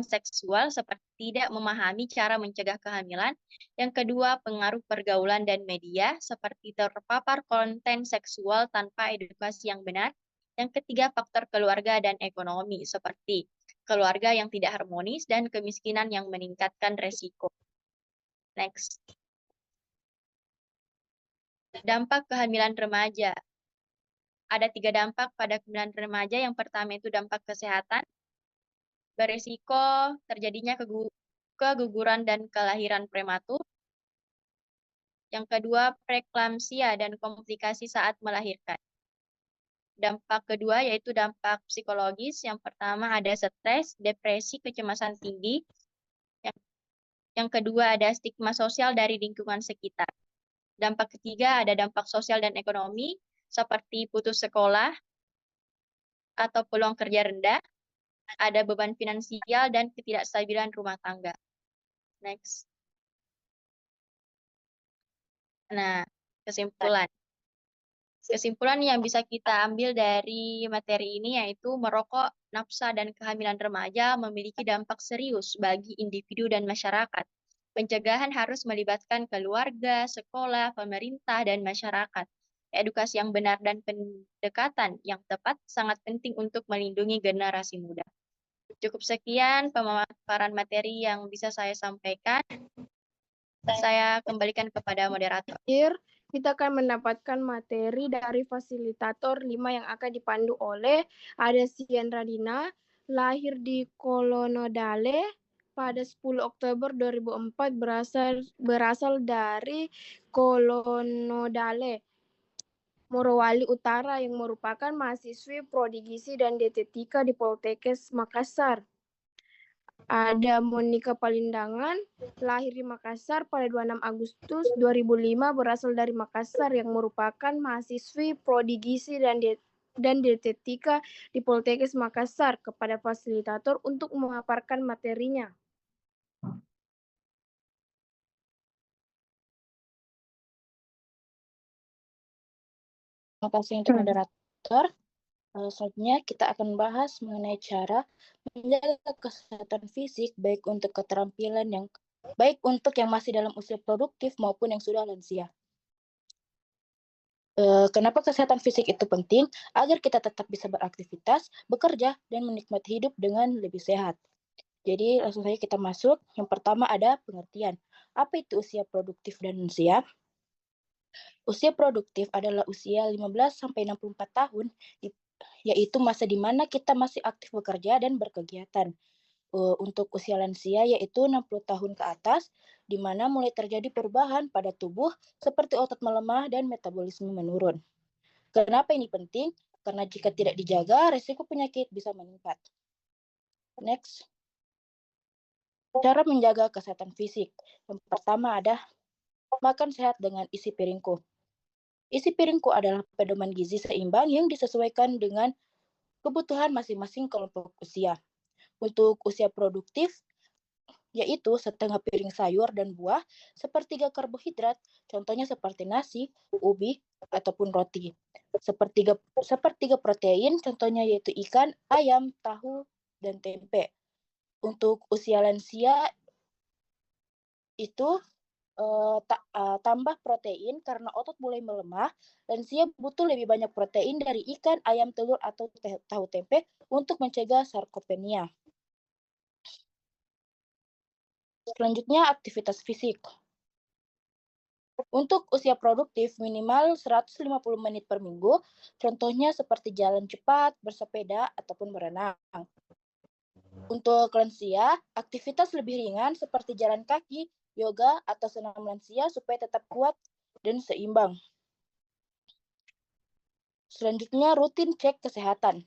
seksual seperti tidak memahami cara mencegah kehamilan. Yang kedua, pengaruh pergaulan dan media seperti terpapar konten seksual tanpa edukasi yang benar. Yang ketiga, faktor keluarga dan ekonomi seperti keluarga yang tidak harmonis dan kemiskinan yang meningkatkan resiko. Next. Dampak kehamilan remaja. Ada 3 dampak pada kehamilan remaja. Yang pertama itu dampak kesehatan, beresiko terjadinya keguguran dan kelahiran prematur. Yang kedua, preeklamsia dan komplikasi saat melahirkan. Dampak kedua yaitu dampak psikologis. Yang pertama ada stres, depresi, kecemasan tinggi. Yang kedua ada stigma sosial dari lingkungan sekitar. Dampak ketiga ada dampak sosial dan ekonomi seperti putus sekolah atau peluang kerja rendah, ada beban finansial dan ketidakstabilan rumah tangga. Next. Nah, kesimpulan. Kesimpulan yang bisa kita ambil dari materi ini yaitu merokok, nafsa, dan kehamilan remaja memiliki dampak serius bagi individu dan masyarakat. Pencegahan harus melibatkan keluarga, sekolah, pemerintah, dan masyarakat. Edukasi yang benar dan pendekatan yang tepat sangat penting untuk melindungi generasi muda. Cukup sekian pemaparan materi yang bisa saya sampaikan. Saya kembalikan kepada moderator. Kita akan mendapatkan materi dari fasilitator 5 yang akan dipandu oleh ada Sian Radina, lahir di Kolonodale pada 10 Oktober 2004, berasal dari Kolonodale, Morowali Utara, yang merupakan mahasiswi prodi gizi dan dietetika di Poltekkes Makassar. Ada Monica Palindangan, lahir di Makassar pada 26 Agustus 2005, berasal dari Makassar, yang merupakan mahasiswi prodi gizi dan dietetika di Poltekkes Makassar. Kepada fasilitator untuk memaparkan materinya. Terima kasih untuk moderator. Selanjutnya kita akan bahas mengenai cara menjaga kesehatan fisik baik untuk keterampilan yang masih dalam usia produktif maupun yang sudah lansia. Kenapa kesehatan fisik itu penting? Agar kita tetap bisa beraktivitas, bekerja, dan menikmati hidup dengan lebih sehat. Jadi langsung saja kita masuk. Yang pertama ada pengertian. Apa itu usia produktif dan lansia? Usia produktif adalah usia 15-64 tahun, yaitu masa di mana kita masih aktif bekerja dan berkegiatan. Untuk usia lansia yaitu 60 tahun ke atas, di mana mulai terjadi perubahan pada tubuh seperti otot melemah dan metabolisme menurun. Kenapa ini penting? Karena jika tidak dijaga, risiko penyakit bisa meningkat. Next. Cara menjaga kesehatan fisik. Yang pertama ada makan sehat dengan isi piringku. Isi piringku adalah pedoman gizi seimbang yang disesuaikan dengan kebutuhan masing-masing kelompok usia. Untuk usia produktif, yaitu setengah piring sayur dan buah, sepertiga karbohidrat, contohnya seperti nasi, ubi, ataupun roti. Sepertiga protein, contohnya yaitu ikan, ayam, tahu, dan tempe. Untuk usia lansia, itu tambah protein karena otot mulai melemah, lansia butuh lebih banyak protein dari ikan, ayam, telur, atau tahu tempe untuk mencegah sarkopenia. Selanjutnya, aktivitas fisik. Untuk usia produktif, minimal 150 menit per minggu, contohnya seperti jalan cepat, bersepeda, ataupun berenang. Untuk lansia, aktivitas lebih ringan seperti jalan kaki, yoga, atau senam lansia supaya tetap kuat dan seimbang. Selanjutnya, rutin cek kesehatan.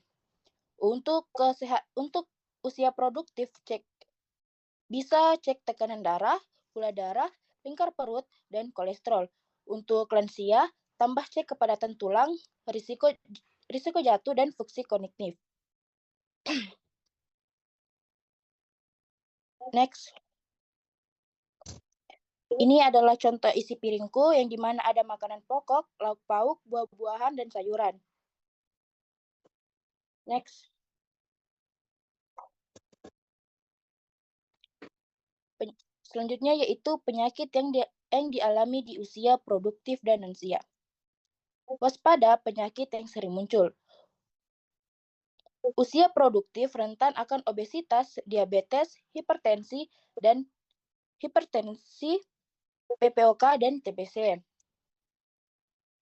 Untuk usia produktif, bisa cek tekanan darah, gula darah, lingkar perut, dan kolesterol. Untuk lansia, tambah cek kepadatan tulang, risiko jatuh, dan fungsi kognitif. Next. Ini adalah contoh isi piringku yang dimana ada makanan pokok, lauk pauk, buah-buahan, dan sayuran. Next. Selanjutnya yaitu penyakit yang dialami di usia produktif dan lansia. Waspada penyakit yang sering muncul. Usia produktif rentan akan obesitas, diabetes, hipertensi, PPOK, dan TBC.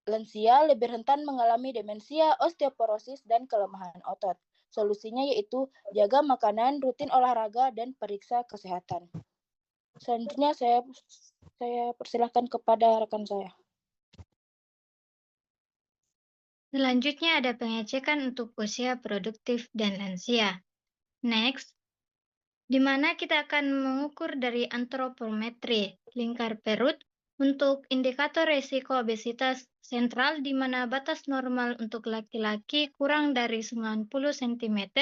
Lansia lebih rentan mengalami demensia, osteoporosis, dan kelemahan otot. Solusinya yaitu jaga makanan, rutin olahraga, dan periksa kesehatan. Selanjutnya saya persilahkan kepada rekan saya. Selanjutnya ada pengecekan untuk usia produktif dan lansia. Next, di mana kita akan mengukur dari antropometri lingkar perut untuk indikator resiko obesitas sentral, di mana batas normal untuk laki-laki kurang dari 90 cm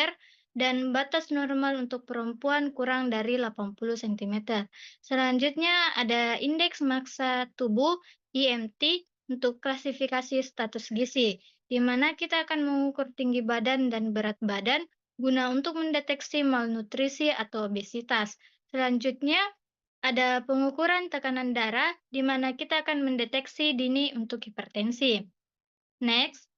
dan batas normal untuk perempuan kurang dari 80 cm. Selanjutnya ada indeks massa tubuh IMT untuk klasifikasi status gizi, di mana kita akan mengukur tinggi badan dan berat badan guna untuk mendeteksi malnutrisi atau obesitas. Selanjutnya, ada pengukuran tekanan darah, di mana kita akan mendeteksi dini untuk hipertensi. Next,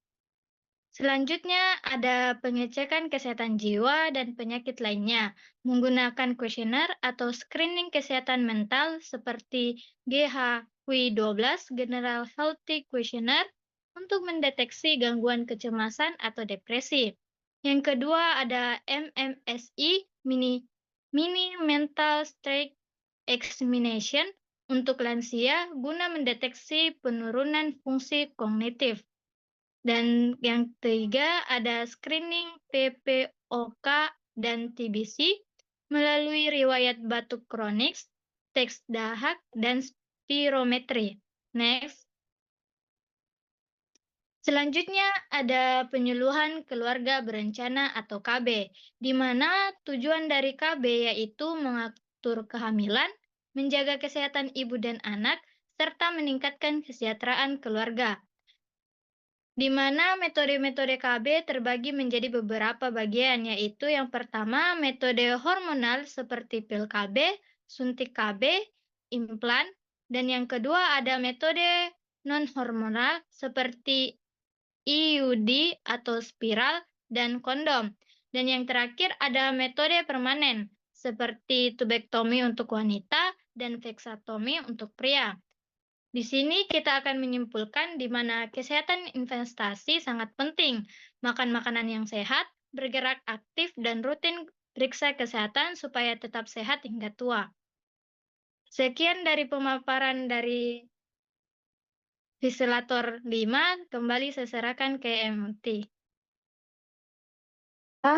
selanjutnya ada pengecekan kesehatan jiwa dan penyakit lainnya menggunakan kuesioner atau screening kesehatan mental seperti GHQ-12 General Healthy Questionnaire untuk mendeteksi gangguan kecemasan atau depresi. Yang kedua ada MMSI Mini Mental State Examination untuk lansia guna mendeteksi penurunan fungsi kognitif. Dan yang ketiga ada screening PPOK dan TBC melalui riwayat batuk kronik, tes dahak, dan spirometri. Next. Selanjutnya ada penyuluhan keluarga berencana atau KB, di mana tujuan dari KB yaitu mengatur kehamilan, menjaga kesehatan ibu dan anak, serta meningkatkan kesejahteraan keluarga. Di mana metode-metode KB terbagi menjadi beberapa bagian, yaitu yang pertama metode hormonal seperti pil KB, suntik KB, implan, dan yang kedua ada metode non-hormonal seperti IUD atau spiral dan kondom. Dan yang terakhir ada metode permanen seperti tubektomi untuk wanita dan vaksektomi untuk pria. Di sini kita akan menyimpulkan di mana kesehatan investasi sangat penting. Makan makanan yang sehat, bergerak aktif, dan rutin periksa kesehatan supaya tetap sehat hingga tua. Sekian dari pemaparan dari Visilator 5, kembali saya serahkan ke MT.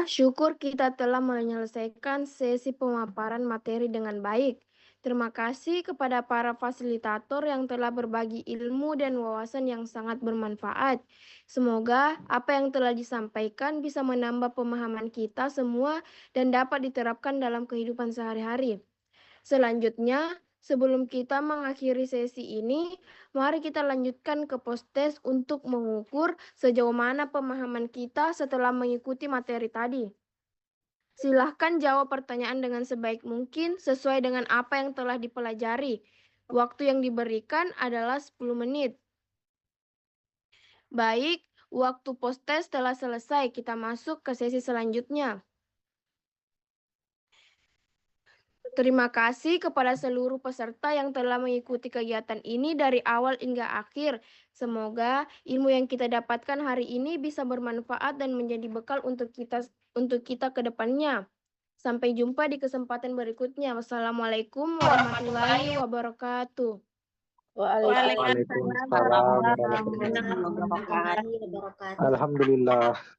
Syukur kita telah menyelesaikan sesi pemaparan materi dengan baik. Terima kasih kepada para fasilitator yang telah berbagi ilmu dan wawasan yang sangat bermanfaat. Semoga apa yang telah disampaikan bisa menambah pemahaman kita semua dan dapat diterapkan dalam kehidupan sehari-hari. Selanjutnya, sebelum kita mengakhiri sesi ini, mari kita lanjutkan ke post-test untuk mengukur sejauh mana pemahaman kita setelah mengikuti materi tadi. Silahkan jawab pertanyaan dengan sebaik mungkin sesuai dengan apa yang telah dipelajari. Waktu yang diberikan adalah 10 menit. Baik, waktu post-test telah selesai. Kita masuk ke sesi selanjutnya. Terima kasih kepada seluruh peserta yang telah mengikuti kegiatan ini dari awal hingga akhir. Semoga ilmu yang kita dapatkan hari ini bisa bermanfaat dan menjadi bekal untuk kita ke depannya. Sampai jumpa di kesempatan berikutnya. Wassalamualaikum warahmatullahi wabarakatuh. Waalaikumsalam warahmatullahi wabarakatuh. Alhamdulillah.